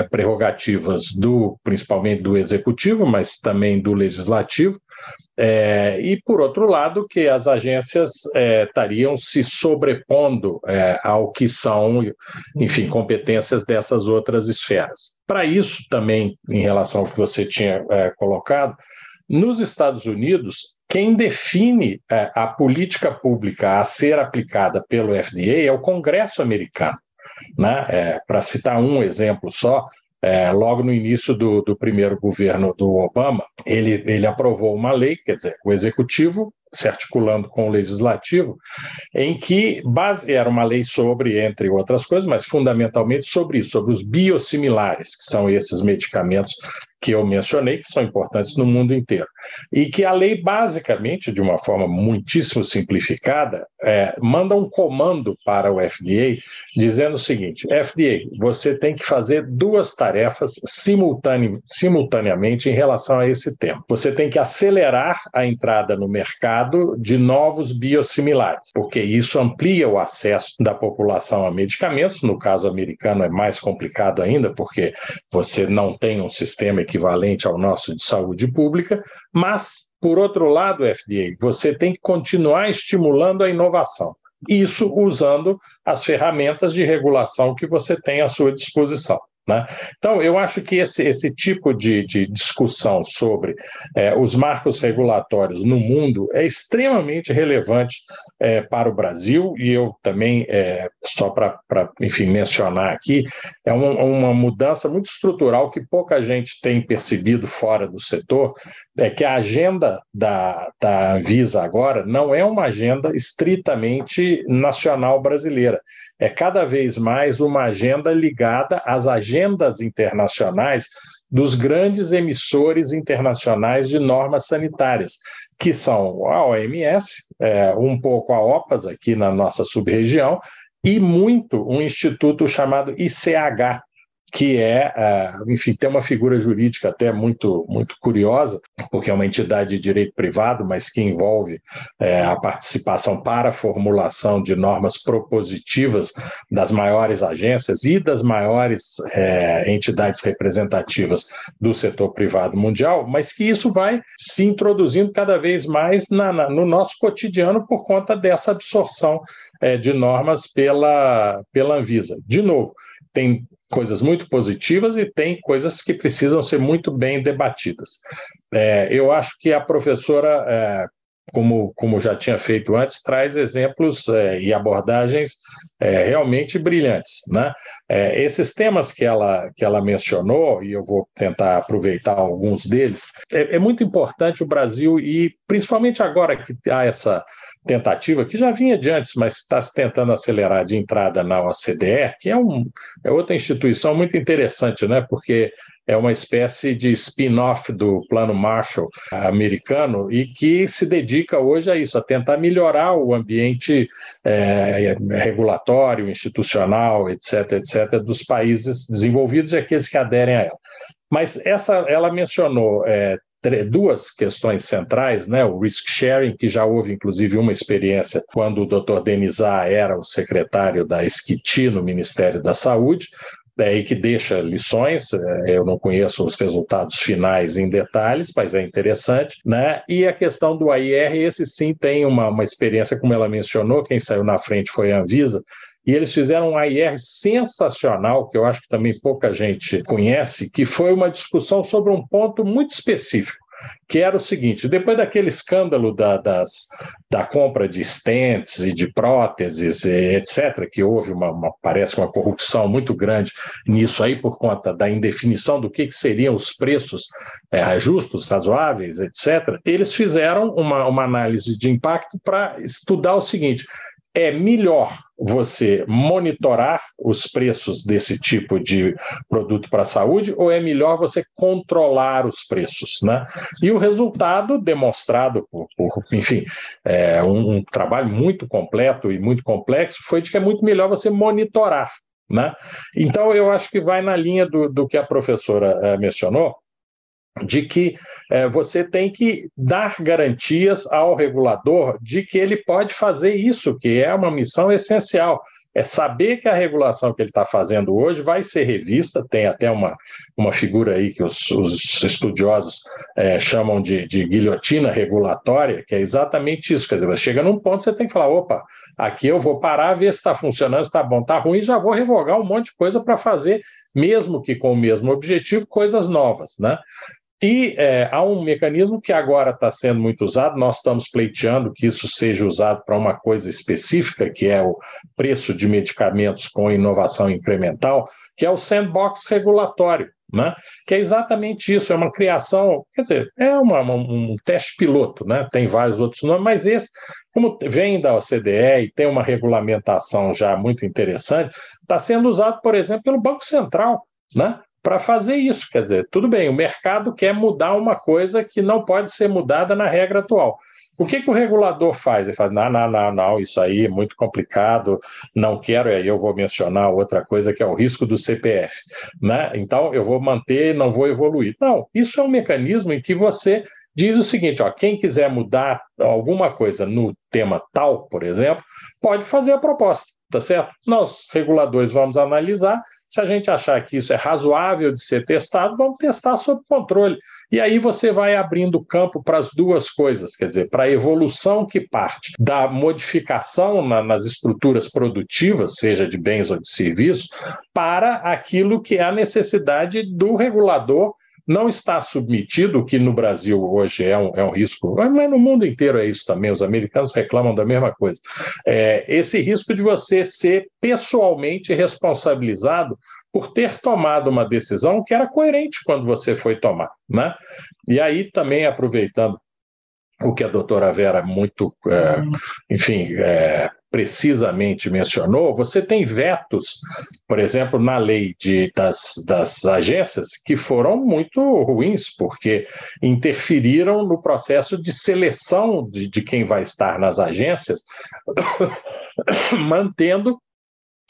prerrogativas principalmente do executivo, mas também do legislativo. E, por outro lado, que as agências estariam se sobrepondo ao que são, enfim, competências dessas outras esferas. Para isso, também, em relação ao que você tinha colocado, nos Estados Unidos, quem define a política pública a ser aplicada pelo FDA é o Congresso americano, né? Para citar um exemplo só, logo no início do primeiro governo do Obama, ele aprovou uma lei, quer dizer, o executivo se articulando com o legislativo, em que era uma lei sobre, entre outras coisas, mas fundamentalmente sobre isso, sobre os biosimilares, que são esses medicamentos que eu mencionei, que são importantes no mundo inteiro. E que a lei, basicamente, de uma forma muitíssimo simplificada, manda um comando para o FDA, dizendo o seguinte: FDA, você tem que fazer duas tarefas simultaneamente em relação a esse tema. Você tem que acelerar a entrada no mercado de novos biosimilares, porque isso amplia o acesso da população a medicamentos. No caso americano é mais complicado ainda, porque você não tem um sistema equivalente ao nosso de saúde pública, mas, por outro lado, FDA, você tem que continuar estimulando a inovação. Isso usando as ferramentas de regulação que você tem à sua disposição, né? Então, eu acho que esse tipo de discussão sobre os marcos regulatórios no mundo é extremamente relevante para o Brasil, e eu também, só para enfim, mencionar aqui, é uma mudança muito estrutural que pouca gente tem percebido fora do setor, é que a agenda da Anvisa agora não é uma agenda estritamente nacional brasileira. É cada vez mais uma agenda ligada às agendas internacionais dos grandes emissores internacionais de normas sanitárias, que são a OMS, um pouco a OPAS aqui na nossa sub-região, e muito um instituto chamado ICH, que enfim, tem uma figura jurídica até muito, muito curiosa, porque é uma entidade de direito privado, mas que envolve a participação para a formulação de normas propositivas das maiores agências e das maiores entidades representativas do setor privado mundial, mas que isso vai se introduzindo cada vez mais no nosso cotidiano por conta dessa absorção de normas pela Anvisa. De novo, tem coisas muito positivas e tem coisas que precisam ser muito bem debatidas. Eu acho que a professora, como já tinha feito antes, traz exemplos e abordagens realmente brilhantes, né? Esses temas que ela mencionou, e eu vou tentar aproveitar alguns deles, é muito importante o Brasil, e principalmente agora que há essa tentativa, que já vinha de antes, mas está se tentando acelerar, de entrada na OCDE, que é outra instituição muito interessante, né? Porque é uma espécie de spin-off do Plano Marshall americano e que se dedica hoje a isso, a tentar melhorar o ambiente regulatório, institucional, etc., dos países desenvolvidos e aqueles que aderem a ela. Mas ela mencionou duas questões centrais, né? O risk sharing, que já houve inclusive uma experiência quando o Dr. Denizar era o secretário da Esquiti no Ministério da Saúde, e que deixa lições. Eu não conheço os resultados finais em detalhes, mas é interessante, né? E a questão do AIR, esse sim tem uma experiência, como ela mencionou, quem saiu na frente foi a Anvisa, e eles fizeram um AIR sensacional, que eu acho que também pouca gente conhece, que foi uma discussão sobre um ponto muito específico, que era o seguinte: depois daquele escândalo da compra de stents e de próteses, etc., que houve parece uma corrupção muito grande nisso aí, por conta da indefinição do que seriam os preços justos, razoáveis, etc., eles fizeram uma análise de impacto para estudar o seguinte: é melhor você monitorar os preços desse tipo de produto para a saúde ou é melhor você controlar os preços, né? E o resultado demonstrado enfim, um trabalho muito completo e muito complexo foi de que é muito melhor você monitorar, né? Então, eu acho que vai na linha do que a professora mencionou, de que você tem que dar garantias ao regulador de que ele pode fazer isso, que é uma missão essencial. É saber que a regulação que ele está fazendo hoje vai ser revista. Tem até uma figura aí que os estudiosos chamam de guilhotina regulatória, que é exatamente isso. Quer dizer, você chega num ponto, você tem que falar: opa, aqui eu vou parar, ver se está funcionando, se está bom, está ruim, já vou revogar um monte de coisa para fazer, mesmo que com o mesmo objetivo, coisas novas, né? E há um mecanismo que agora está sendo muito usado, nós estamos pleiteando que isso seja usado para uma coisa específica, que é o preço de medicamentos com inovação incremental, que é o sandbox regulatório, né? Que é exatamente isso, é uma criação, quer dizer, um teste piloto, né? Tem vários outros nomes, mas esse, como vem da OCDE e tem uma regulamentação já muito interessante, está sendo usado, por exemplo, pelo Banco Central, né? Para fazer isso. Quer dizer, tudo bem, o mercado quer mudar uma coisa que não pode ser mudada na regra atual. O que o regulador faz? Ele fala: não, isso aí é muito complicado, não quero, e aí eu vou mencionar outra coisa, que é o risco do CPF, né? Então, eu vou manter, não vou evoluir. Não, isso é um mecanismo em que você diz o seguinte: quem quiser mudar alguma coisa no tema tal, por exemplo, pode fazer a proposta, tá certo? Nós, reguladores, vamos analisar. Se a gente achar que isso é razoável de ser testado, vamos testar sob controle. E aí você vai abrindo campo para as duas coisas, quer dizer, para a evolução que parte da modificação nas estruturas produtivas, seja de bens ou de serviços, para aquilo que é a necessidade do regulador não está submetido, que no Brasil hoje é um risco, mas no mundo inteiro é isso também, os americanos reclamam da mesma coisa, esse risco de você ser pessoalmente responsabilizado por ter tomado uma decisão que era coerente quando você foi tomar, né? E aí também, aproveitando o que a doutora Vera muito, precisamente mencionou, você tem vetos, por exemplo, na lei das agências, que foram muito ruins, porque interferiram no processo de seleção de quem vai estar nas agências, mantendo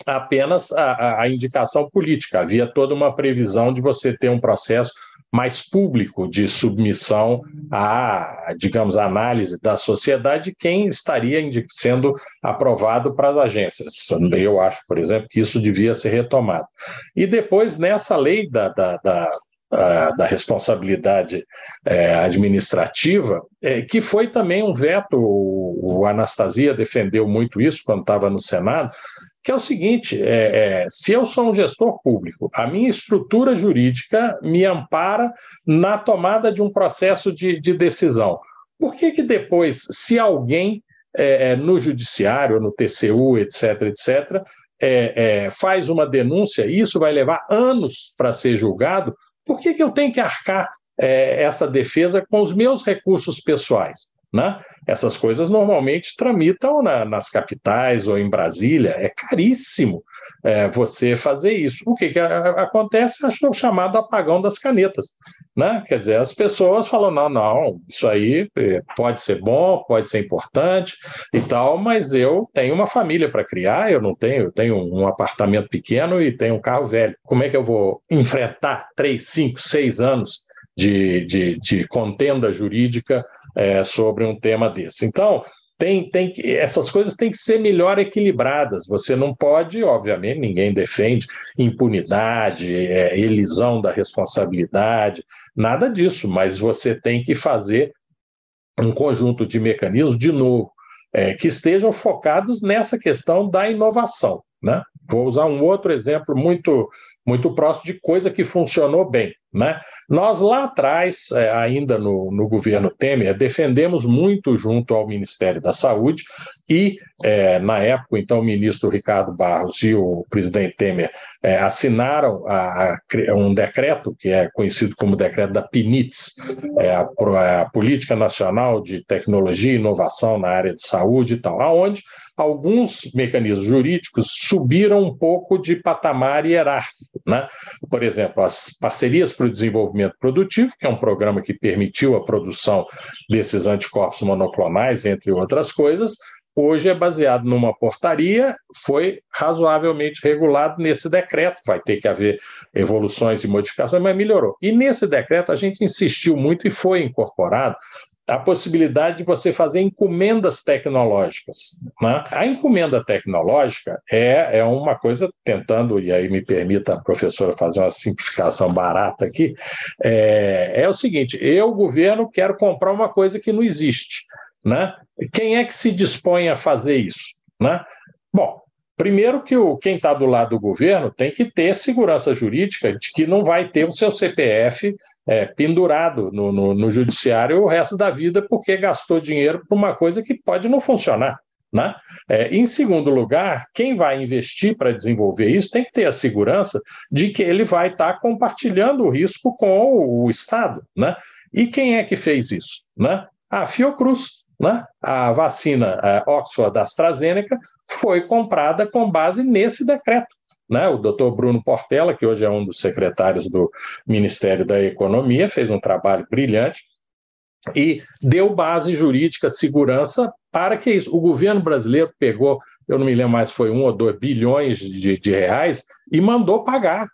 apenas a indicação política. Havia toda uma previsão de você ter um processo mais público de submissão à, digamos, análise da sociedade, quem estaria sendo aprovado para as agências. Eu acho, por exemplo, que isso devia ser retomado. E depois, nessa lei da responsabilidade administrativa, que foi também um veto, o Anastasia defendeu muito isso quando estava no Senado, que é o seguinte, se eu sou um gestor público, a minha estrutura jurídica me ampara na tomada de um processo de decisão. Por que depois, se alguém no judiciário, no TCU, etc., faz uma denúncia, e isso vai levar anos para ser julgado, por que eu tenho que arcar essa defesa com os meus recursos pessoais, né? Essas coisas normalmente tramitam nas capitais ou em Brasília, é caríssimo você fazer isso. O que acontece? Acho que é o chamado apagão das canetas, né? Quer dizer, as pessoas falam, não, isso aí pode ser bom, pode ser importante e tal, mas eu tenho uma família para criar, eu tenho um apartamento pequeno e tenho um carro velho. Como é que eu vou enfrentar 3, 5, 6 anos de contenda jurídica sobre um tema desse? Então, essas coisas têm que ser melhor equilibradas. Você não pode, obviamente, ninguém defende impunidade, elisão da responsabilidade, nada disso, mas você tem que fazer um conjunto de mecanismos, de novo, que estejam focados nessa questão da inovação, né? Vou usar um outro exemplo muito, muito próximo de coisa que funcionou bem, né? Nós lá atrás, ainda no governo Temer, defendemos muito junto ao Ministério da Saúde e, na época, então, o ministro Ricardo Barros e o presidente Temer assinaram um decreto, que é conhecido como decreto da PNITS, a Política Nacional de Tecnologia e Inovação na área de saúde e tal, onde alguns mecanismos jurídicos subiram um pouco de patamar hierárquico, né? Por exemplo, as parcerias para o desenvolvimento produtivo, que é um programa que permitiu a produção desses anticorpos monoclonais, entre outras coisas, hoje é baseado numa portaria, foi razoavelmente regulado nesse decreto, vai ter que haver evoluções e modificações, mas melhorou. E nesse decreto a gente insistiu muito e foi incorporado a possibilidade de você fazer encomendas tecnológicas, né? A encomenda tecnológica é uma coisa, tentando, e aí me permita a professora fazer uma simplificação barata aqui, é o seguinte, eu, governo, quero comprar uma coisa que não existe, né? Quem é que se dispõe a fazer isso, né? Bom, primeiro que quem está do lado do governo tem que ter segurança jurídica de que não vai ter o seu CPF pendurado no judiciário o resto da vida porque gastou dinheiro para uma coisa que pode não funcionar, né? Em segundo lugar, quem vai investir para desenvolver isso tem que ter a segurança de que ele vai estar compartilhando o risco com o Estado, né? E quem é que fez isso, né? A Fiocruz, né? A vacina Oxford da AstraZeneca foi comprada com base nesse decreto, né? O doutor Bruno Portela, que hoje é um dos secretários do Ministério da Economia, fez um trabalho brilhante e deu base jurídica, segurança para que isso. O governo brasileiro pegou, eu não me lembro mais, foi 1 ou 2 bilhões de reais e mandou pagar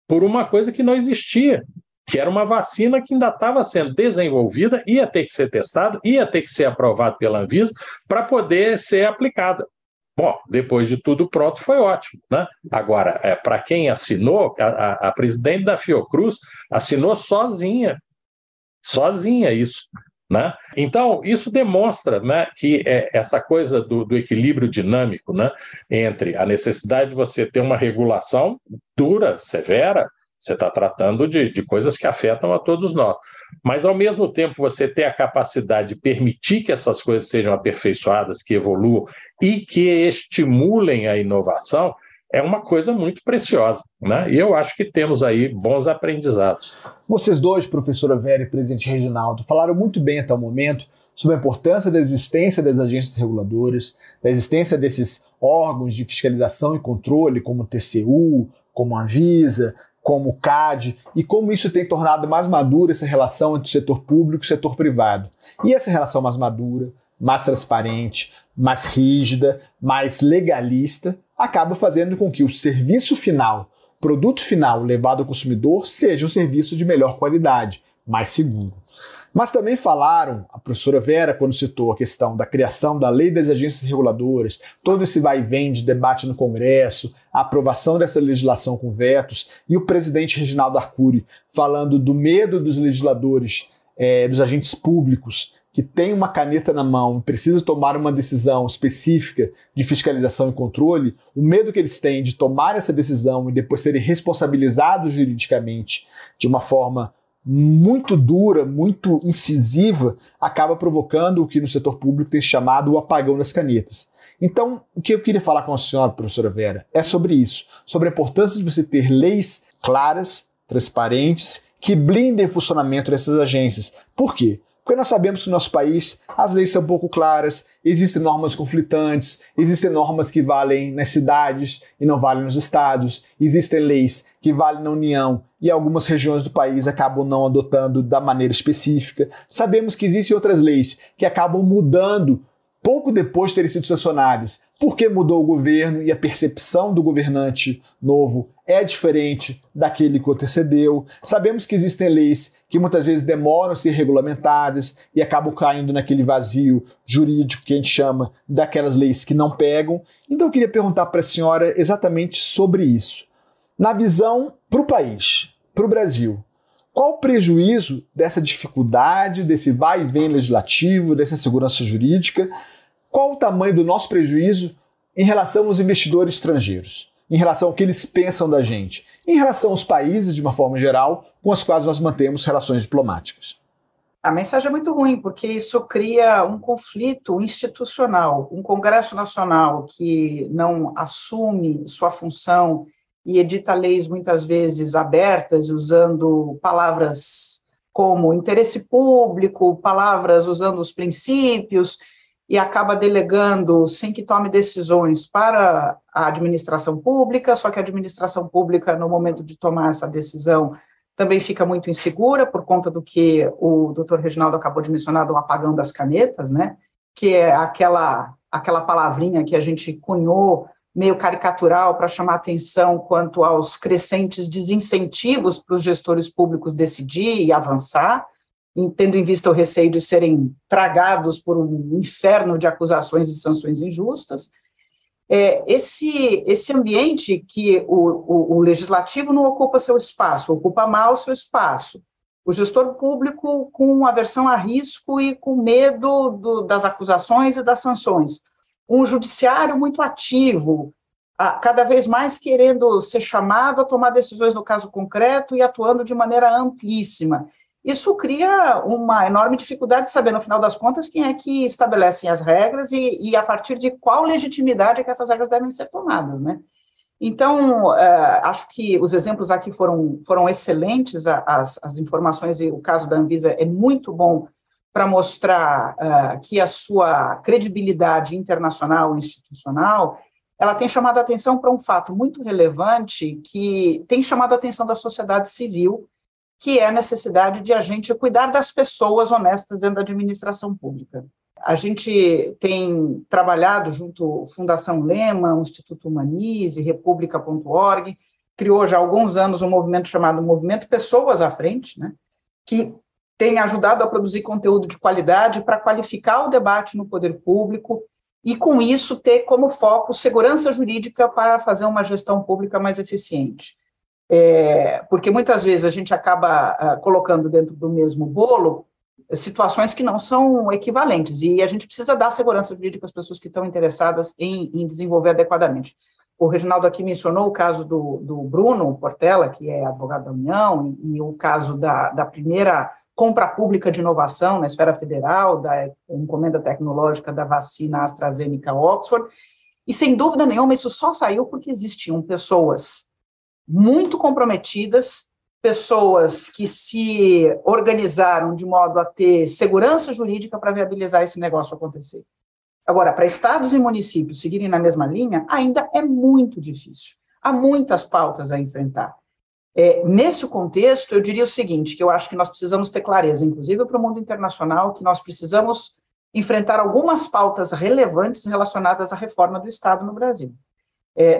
por uma coisa que não existia, que era uma vacina que ainda estava sendo desenvolvida, ia ter que ser testada, ia ter que ser aprovado pela Anvisa para poder ser aplicada. Bom, depois de tudo pronto, foi ótimo, né? Agora, para quem assinou, a presidente da Fiocruz assinou sozinha isso, né? Então, isso demonstra, né, que essa coisa do equilíbrio dinâmico, né, entre a necessidade de você ter uma regulação dura, severa, você está tratando de coisas que afetam a todos nós. Mas, ao mesmo tempo, você ter a capacidade de permitir que essas coisas sejam aperfeiçoadas, que evoluam e que estimulem a inovação, é uma coisa muito preciosa, né? E eu acho que temos aí bons aprendizados. Vocês dois, professora Vera e presidente Reginaldo, falaram muito bem até o momento sobre a importância da existência das agências reguladoras, da existência desses órgãos de fiscalização e controle, como o TCU, como a Anvisa, como o CAD, e como isso tem tornado mais madura essa relação entre o setor público e o setor privado. E essa relação mais madura, mais transparente, mais rígida, mais legalista, acaba fazendo com que o serviço final, produto final levado ao consumidor, seja um serviço de melhor qualidade, mais seguro. Mas também falaram, a professora Vera, quando citou a questão da criação da lei das agências reguladoras, todo esse vai e vem de debate no Congresso, a aprovação dessa legislação com vetos, e o presidente Reginaldo Arcuri falando do medo dos legisladores, dos agentes públicos, que têm uma caneta na mão e precisam tomar uma decisão específica de fiscalização e controle, o medo que eles têm de tomar essa decisão e depois serem responsabilizados juridicamente de uma forma muito dura, muito incisiva, acaba provocando o que no setor público tem chamado o apagão das canetas. Então, o que eu queria falar com a senhora, professora Vera, é sobre isso, sobre a importância de você ter leis claras, transparentes, que blindem o funcionamento dessas agências. Por quê? Porque nós sabemos que no nosso país as leis são pouco claras, existem normas conflitantes, existem normas que valem nas cidades e não valem nos estados, existem leis que valem na União e algumas regiões do país acabam não adotando da maneira específica. Sabemos que existem outras leis que acabam mudando pouco depois de terem sido sancionadas, porque mudou o governo e a percepção do governante novo é diferente daquele que antecedeu. Sabemos que existem leis que muitas vezes demoram a ser regulamentadas e acabam caindo naquele vazio jurídico que a gente chama daquelas leis que não pegam. Então eu queria perguntar para a senhora exatamente sobre isso. Na visão para o país, para o Brasil, qual o prejuízo dessa dificuldade, desse vai e vem legislativo, dessa segurança jurídica? Qual o tamanho do nosso prejuízo em relação aos investidores estrangeiros? Em relação ao que eles pensam da gente? Em relação aos países, de uma forma geral, com os quais nós mantemos relações diplomáticas? A mensagem é muito ruim, porque isso cria um conflito institucional. Um Congresso Nacional que não assume sua função e edita leis muitas vezes abertas, usando palavras como interesse público, palavras usando os princípios, e acaba delegando sem que tome decisões para a administração pública, só que a administração pública, no momento de tomar essa decisão, também fica muito insegura por conta do que o doutor Reginaldo acabou de mencionar, do apagão das canetas, né? Que é aquela palavrinha que a gente cunhou meio caricatural para chamar atenção quanto aos crescentes desincentivos para os gestores públicos decidir e avançar, tendo em vista o receio de serem tragados por um inferno de acusações e sanções injustas. Esse ambiente que o legislativo não ocupa seu espaço, ocupa mal seu espaço, o gestor público com aversão a risco e com medo das acusações e das sanções, um judiciário muito ativo, cada vez mais querendo ser chamado a tomar decisões no caso concreto e atuando de maneira amplíssima. Isso cria uma enorme dificuldade de saber, no final das contas, quem é que estabelece as regras e a partir de qual legitimidade é que essas regras devem ser tomadas, né? Então, acho que os exemplos aqui foram excelentes, as informações, e o caso da Anvisa é muito bom para mostrar que a sua credibilidade internacional e institucional, ela tem chamado a atenção para um fato muito relevante que tem chamado a atenção da sociedade civil, que é a necessidade de a gente cuidar das pessoas honestas dentro da administração pública. A gente tem trabalhado junto à Fundação Lema, o Instituto Humanize, República.org, criou já há alguns anos um movimento chamado Movimento Pessoas à Frente, né, que tem ajudado a produzir conteúdo de qualidade para qualificar o debate no poder público e, com isso, ter como foco segurança jurídica para fazer uma gestão pública mais eficiente. Porque muitas vezes a gente acaba colocando dentro do mesmo bolo situações que não são equivalentes, e a gente precisa dar segurança jurídica às pessoas que estão interessadas em desenvolver adequadamente. O Reginaldo aqui mencionou o caso do Bruno Portela, que é advogado da União, e o caso da primeira compra pública de inovação na esfera federal, da encomenda tecnológica da vacina AstraZeneca-Oxford, e sem dúvida nenhuma isso só saiu porque existiam pessoas muito comprometidas, pessoas que se organizaram de modo a ter segurança jurídica para viabilizar esse negócio acontecer. Agora, para estados e municípios seguirem na mesma linha, ainda é muito difícil. Há muitas pautas a enfrentar. Nesse contexto, eu diria o seguinte, que eu acho que nós precisamos ter clareza, inclusive para o mundo internacional, que nós precisamos enfrentar algumas pautas relevantes relacionadas à reforma do Estado no Brasil.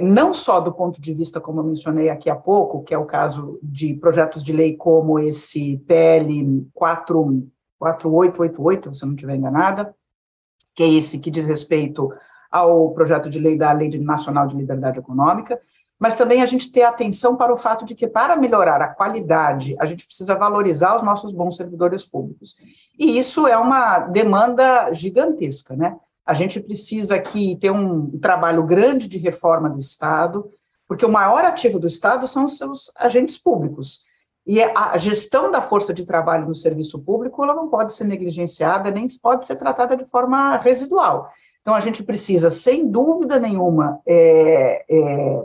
Não só do ponto de vista, como eu mencionei aqui há pouco, que é o caso de projetos de lei como esse PL 4888, se eu não estiver enganada, que é esse que diz respeito ao projeto de lei da Lei Nacional de Liberdade Econômica, mas também a gente ter atenção para o fato de que, para melhorar a qualidade, a gente precisa valorizar os nossos bons servidores públicos. E isso é uma demanda gigantesca, né? A gente precisa aqui ter um trabalho grande de reforma do Estado, porque o maior ativo do Estado são os seus agentes públicos. E a gestão da força de trabalho no serviço público, ela não pode ser negligenciada, nem pode ser tratada de forma residual. Então, a gente precisa, sem dúvida nenhuma,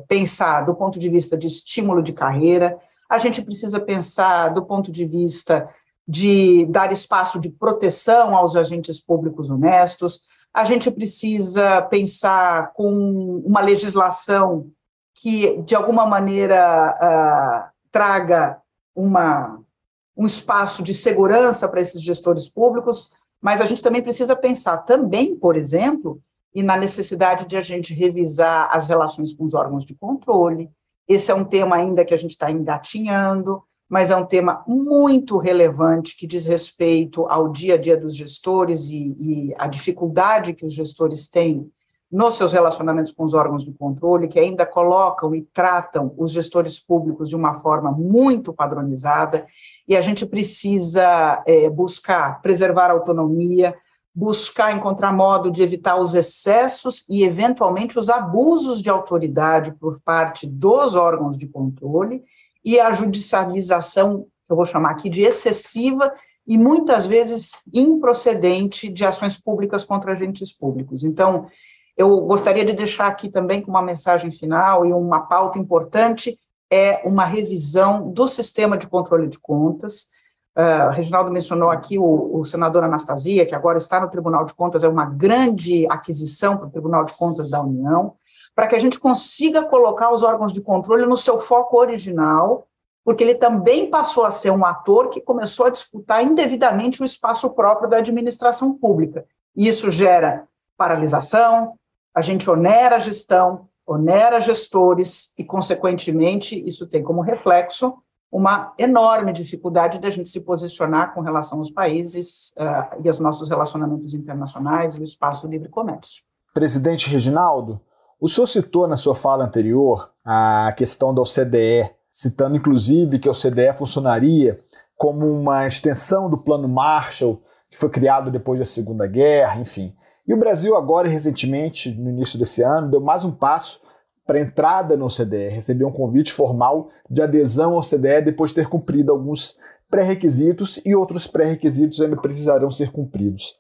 pensar do ponto de vista de estímulo de carreira, a gente precisa pensar do ponto de vista de dar espaço de proteção aos agentes públicos honestos, a gente precisa pensar com uma legislação que, de alguma maneira, traga um espaço de segurança para esses gestores públicos, mas a gente também precisa pensar também, por exemplo, e na necessidade de a gente revisar as relações com os órgãos de controle. Esse é um tema ainda que a gente está engatinhando, mas é um tema muito relevante que diz respeito ao dia a dia dos gestores e a dificuldade que os gestores têm nos seus relacionamentos com os órgãos de controle, que ainda colocam e tratam os gestores públicos de uma forma muito padronizada, e a gente precisa buscar preservar a autonomia, buscar encontrar modo de evitar os excessos e, eventualmente, os abusos de autoridade por parte dos órgãos de controle e a judicialização, que eu vou chamar aqui de excessiva e, muitas vezes, improcedente de ações públicas contra agentes públicos. Então, eu gostaria de deixar aqui também com uma mensagem final e uma pauta importante, uma revisão do sistema de controle de contas. Reginaldo mencionou aqui o senador Anastasia, que agora está no Tribunal de Contas, é uma grande aquisição para o Tribunal de Contas da União, para que a gente consiga colocar os órgãos de controle no seu foco original, porque ele também passou a ser um ator que começou a disputar indevidamente o espaço próprio da administração pública. E isso gera paralisação, a gente onera a gestão, onera gestores e, consequentemente, isso tem como reflexo uma enorme dificuldade de a gente se posicionar com relação aos países e aos nossos relacionamentos internacionais e o espaço do livre comércio. Presidente Reginaldo, o senhor citou na sua fala anterior a questão da OCDE, citando inclusive que a OCDE funcionaria como uma extensão do Plano Marshall, que foi criado depois da Segunda Guerra, enfim. E o Brasil agora, recentemente, no início desse ano, deu mais um passo para a entrada na OCDE, recebeu um convite formal de adesão à OCDE depois de ter cumprido alguns pré-requisitos e outros pré-requisitos ainda precisarão ser cumpridos.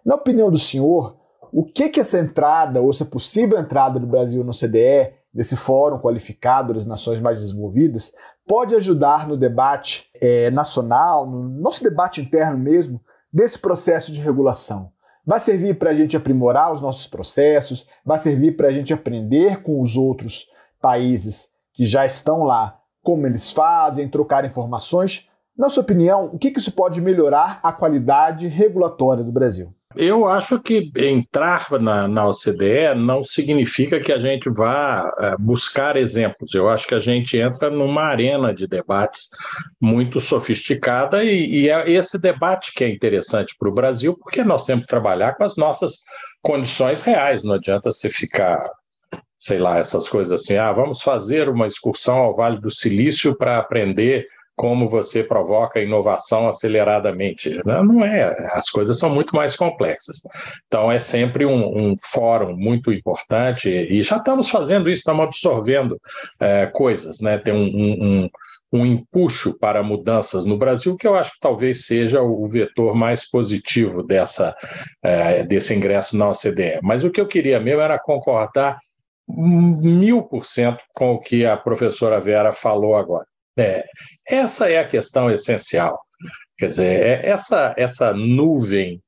Na opinião do senhor, o que essa entrada, ou essa possível entrada do Brasil na OCDE, desse fórum qualificado das nações mais desenvolvidas, pode ajudar no debate nacional, no nosso debate interno mesmo, desse processo de regulação? Vai servir para a gente aprimorar os nossos processos, vai servir para a gente aprender com os outros países que já estão lá, como eles fazem, trocar informações. Na sua opinião, o que isso pode melhorar a qualidade regulatória do Brasil? Eu acho que entrar na OCDE não significa que a gente vá buscar exemplos. Eu acho que a gente entra numa arena de debates muito sofisticada e é esse debate que é interessante para o Brasil, porque nós temos que trabalhar com as nossas condições reais. Não adianta você ficar, sei lá, essas coisas assim, vamos fazer uma excursão ao Vale do Silício para aprender como você provoca inovação aceleradamente. Não é, as coisas são muito mais complexas. Então, é sempre um fórum muito importante, e já estamos fazendo isso, estamos absorvendo coisas, né? Tem um empuxo para mudanças no Brasil, que eu acho que talvez seja o vetor mais positivo desse ingresso na OCDE. Mas o que eu queria mesmo era concordar 1000% com o que a professora Vera falou agora. Essa é a questão essencial. Quer dizer, essa nuvem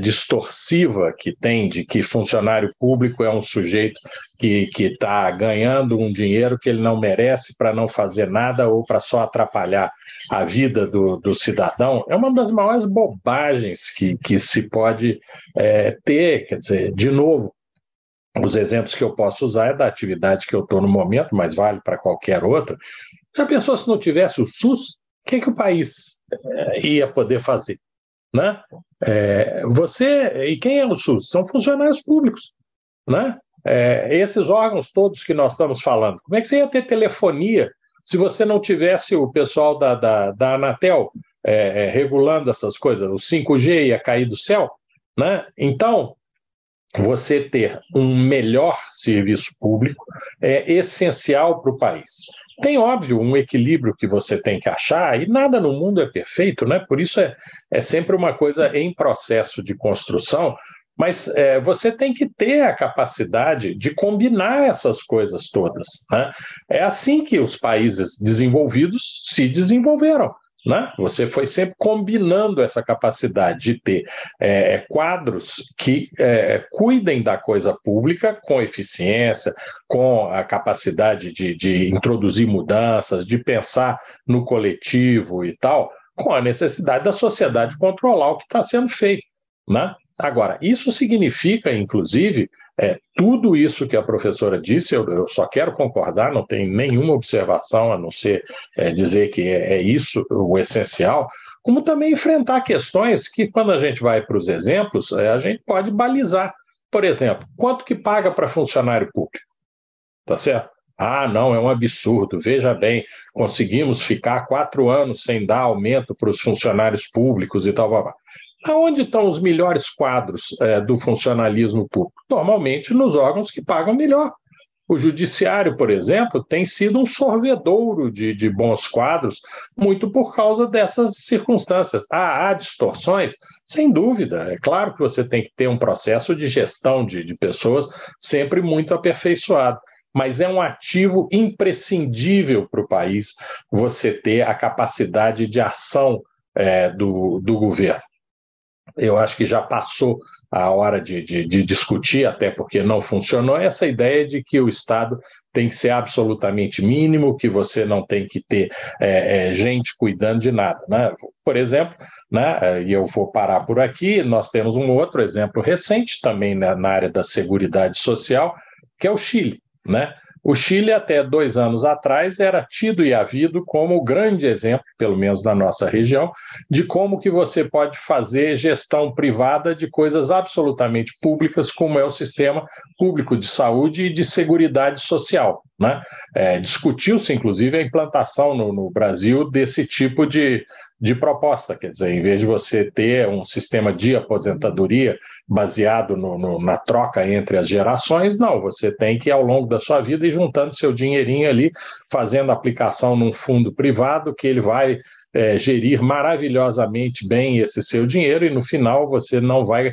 distorsiva que tem de que funcionário público é um sujeito que está ganhando um dinheiro que ele não merece para não fazer nada ou para só atrapalhar a vida do cidadão, é uma das maiores bobagens que se pode ter. Quer dizer, de novo, os exemplos que eu posso usar é da atividade que eu estou no momento, mas vale para qualquer outra. Já pensou se não tivesse o SUS, o que o país ia poder fazer? Né? E quem é o SUS? São funcionários públicos, né? Esses órgãos todos que nós estamos falando, como é que você ia ter telefonia se você não tivesse o pessoal da Anatel regulando essas coisas? O 5G ia cair do céu, né? Então, você ter um melhor serviço público é essencial para o país. Tem, óbvio, um equilíbrio que você tem que achar, e nada no mundo é perfeito, né? Por isso é sempre uma coisa em processo de construção, mas você tem que ter a capacidade de combinar essas coisas todas, né? É assim que os países desenvolvidos se desenvolveram, né? Você foi sempre combinando essa capacidade de ter quadros que cuidem da coisa pública com eficiência, com a capacidade de introduzir mudanças, de pensar no coletivo e tal, com a necessidade da sociedade controlar o que está sendo feito, né? Agora, isso significa, inclusive, tudo isso que a professora disse, eu só quero concordar, não tem nenhuma observação a não ser dizer que é isso o essencial, como também enfrentar questões que, quando a gente vai para os exemplos, a gente pode balizar. Por exemplo, quanto que paga para funcionário público? Tá certo? Ah, não, é um absurdo. Veja bem, conseguimos ficar 4 anos sem dar aumento para os funcionários públicos e tal, blá, blá. Aonde estão os melhores quadros do funcionalismo público? Normalmente nos órgãos que pagam melhor. O judiciário, por exemplo, tem sido um sorvedouro de bons quadros, muito por causa dessas circunstâncias. Há distorções? Sem dúvida. É claro que você tem que ter um processo de gestão de pessoas sempre muito aperfeiçoado. Mas é um ativo imprescindível para o país você ter a capacidade de ação do governo. Eu acho que já passou a hora de discutir, até porque não funcionou, essa ideia de que o Estado tem que ser absolutamente mínimo, que você não tem que ter gente cuidando de nada, né? Por exemplo, né, e eu vou parar por aqui, nós temos um outro exemplo recente também na área da Seguridade Social, que é o Chile, né? O Chile, até 2 anos atrás, era tido e havido como o grande exemplo, pelo menos na nossa região, de como que você pode fazer gestão privada de coisas absolutamente públicas, como é o sistema público de saúde e de seguridade social, né? Discutiu-se, inclusive, a implantação no Brasil desse tipo de proposta, quer dizer, em vez de você ter um sistema de aposentadoria baseado na troca entre as gerações, não, você tem que, ao longo da sua vida, ir juntando seu dinheirinho ali, fazendo aplicação num fundo privado que ele vai gerir maravilhosamente bem esse seu dinheiro e, no final, você não vai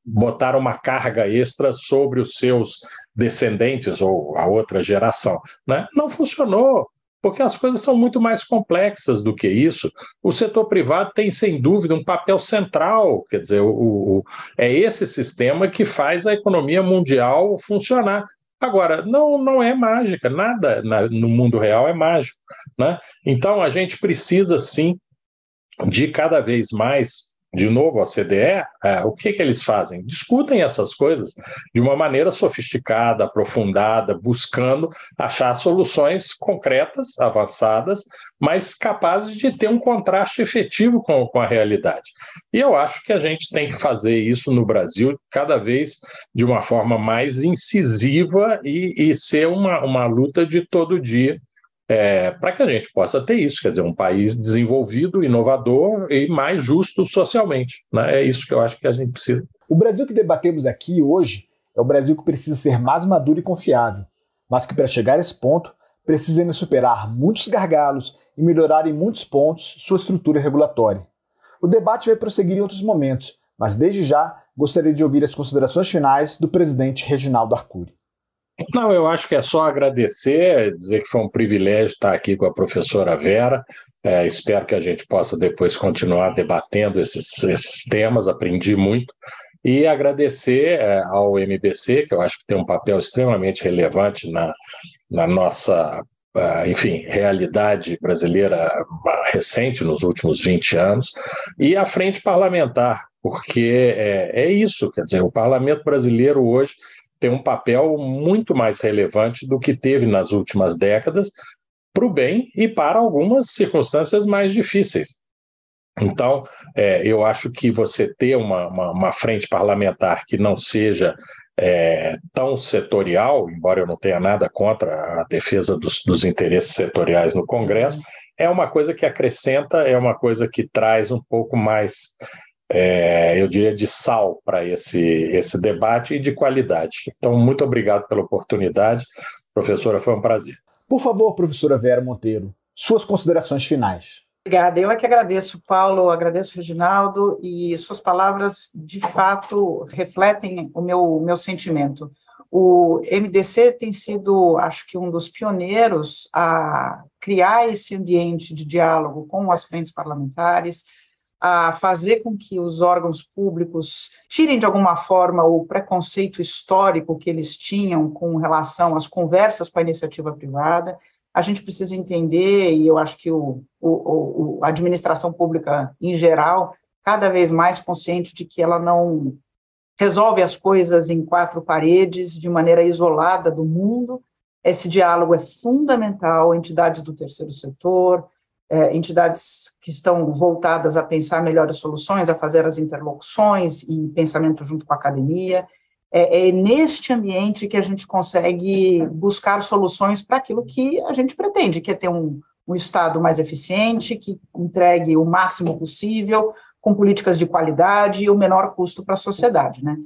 botar uma carga extra sobre os seus descendentes ou a outra geração, né? Não funcionou, porque as coisas são muito mais complexas do que isso. O setor privado tem, sem dúvida, um papel central, quer dizer, é esse sistema que faz a economia mundial funcionar. Agora, não é mágica, nada no mundo real é mágico, né? Então, a gente precisa, sim, de cada vez mais. De novo, a OCDE, o que eles fazem? Discutem essas coisas de uma maneira sofisticada, aprofundada, buscando achar soluções concretas, avançadas, mas capazes de ter um contraste efetivo com a realidade. E eu acho que a gente tem que fazer isso no Brasil cada vez de uma forma mais incisiva e ser uma luta de todo dia, para que a gente possa ter isso, quer dizer, um país desenvolvido, inovador e mais justo socialmente, né? É isso que eu acho que a gente precisa. O Brasil que debatemos aqui hoje é o Brasil que precisa ser mais maduro e confiável, mas que, para chegar a esse ponto, precisa ainda superar muitos gargalos e melhorar em muitos pontos sua estrutura regulatória. O debate vai prosseguir em outros momentos, mas desde já gostaria de ouvir as considerações finais do presidente Reginaldo Arcuri. Não, eu acho que é só agradecer, dizer que foi um privilégio estar aqui com a professora Vera. Espero que a gente possa depois continuar debatendo esses temas, aprendi muito. e agradecer ao MBC, que eu acho que tem um papel extremamente relevante na nossa, enfim, realidade brasileira recente, nos últimos 20 anos, e a Frente Parlamentar, porque é isso, quer dizer, o parlamento brasileiro hoje tem um papel muito mais relevante do que teve nas últimas décadas, para o bem e para algumas circunstâncias mais difíceis. Então, eu acho que você ter uma frente parlamentar que não seja tão setorial, embora eu não tenha nada contra a defesa dos interesses setoriais no Congresso, é uma coisa que acrescenta, é uma coisa que traz um pouco mais, eu diria, de sal para esse debate e de qualidade. Então, muito obrigado pela oportunidade. Professora, foi um prazer. Por favor, professora Vera Monteiro, suas considerações finais. Obrigada. Eu é que agradeço, Paulo, agradeço, Reginaldo, e suas palavras, de fato, refletem o meu sentimento. O MDC tem sido, acho que, um dos pioneiros a criar esse ambiente de diálogo com as frentes parlamentares, a fazer com que os órgãos públicos tirem, de alguma forma, o preconceito histórico que eles tinham com relação às conversas com a iniciativa privada. A gente precisa entender, e eu acho que a administração pública, em geral, cada vez mais consciente de que ela não resolve as coisas em quatro paredes, de maneira isolada do mundo. Esse diálogo é fundamental, entidades do terceiro setor, entidades que estão voltadas a pensar melhores soluções, a fazer as interlocuções e pensamento junto com a academia. É neste ambiente que a gente consegue buscar soluções para aquilo que a gente pretende, que é ter um Estado mais eficiente, que entregue o máximo possível, com políticas de qualidade e o menor custo para a sociedade, né?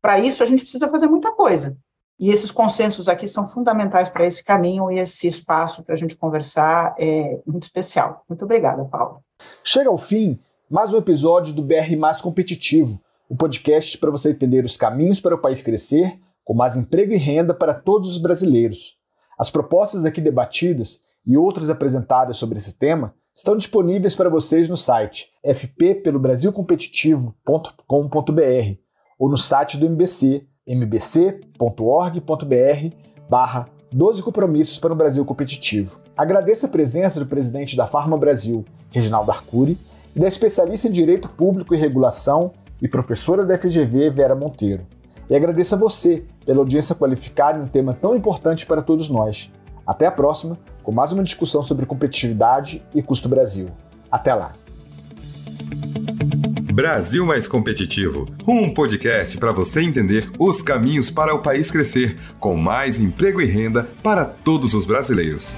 Para isso, a gente precisa fazer muita coisa. E esses consensos aqui são fundamentais para esse caminho, e esse espaço para a gente conversar é muito especial. Muito obrigada, Paulo. Chega ao fim mais um episódio do BR Mais Competitivo, o podcast para você entender os caminhos para o país crescer, com mais emprego e renda para todos os brasileiros. As propostas aqui debatidas e outras apresentadas sobre esse tema estão disponíveis para vocês no site fppelobrasilcompetitivo.com.br ou no site do MBC, mbc.org.br/12 compromissos para um Brasil competitivo. Agradeço a presença do presidente da Pharma Brasil, Reginaldo Arcuri, e da especialista em Direito Público e Regulação e professora da FGV, Vera Monteiro. E agradeço a você pela audiência qualificada em um tema tão importante para todos nós. Até a próxima, com mais uma discussão sobre competitividade e custo Brasil. Até lá! Brasil Mais Competitivo, um podcast para você entender os caminhos para o país crescer, com mais emprego e renda para todos os brasileiros.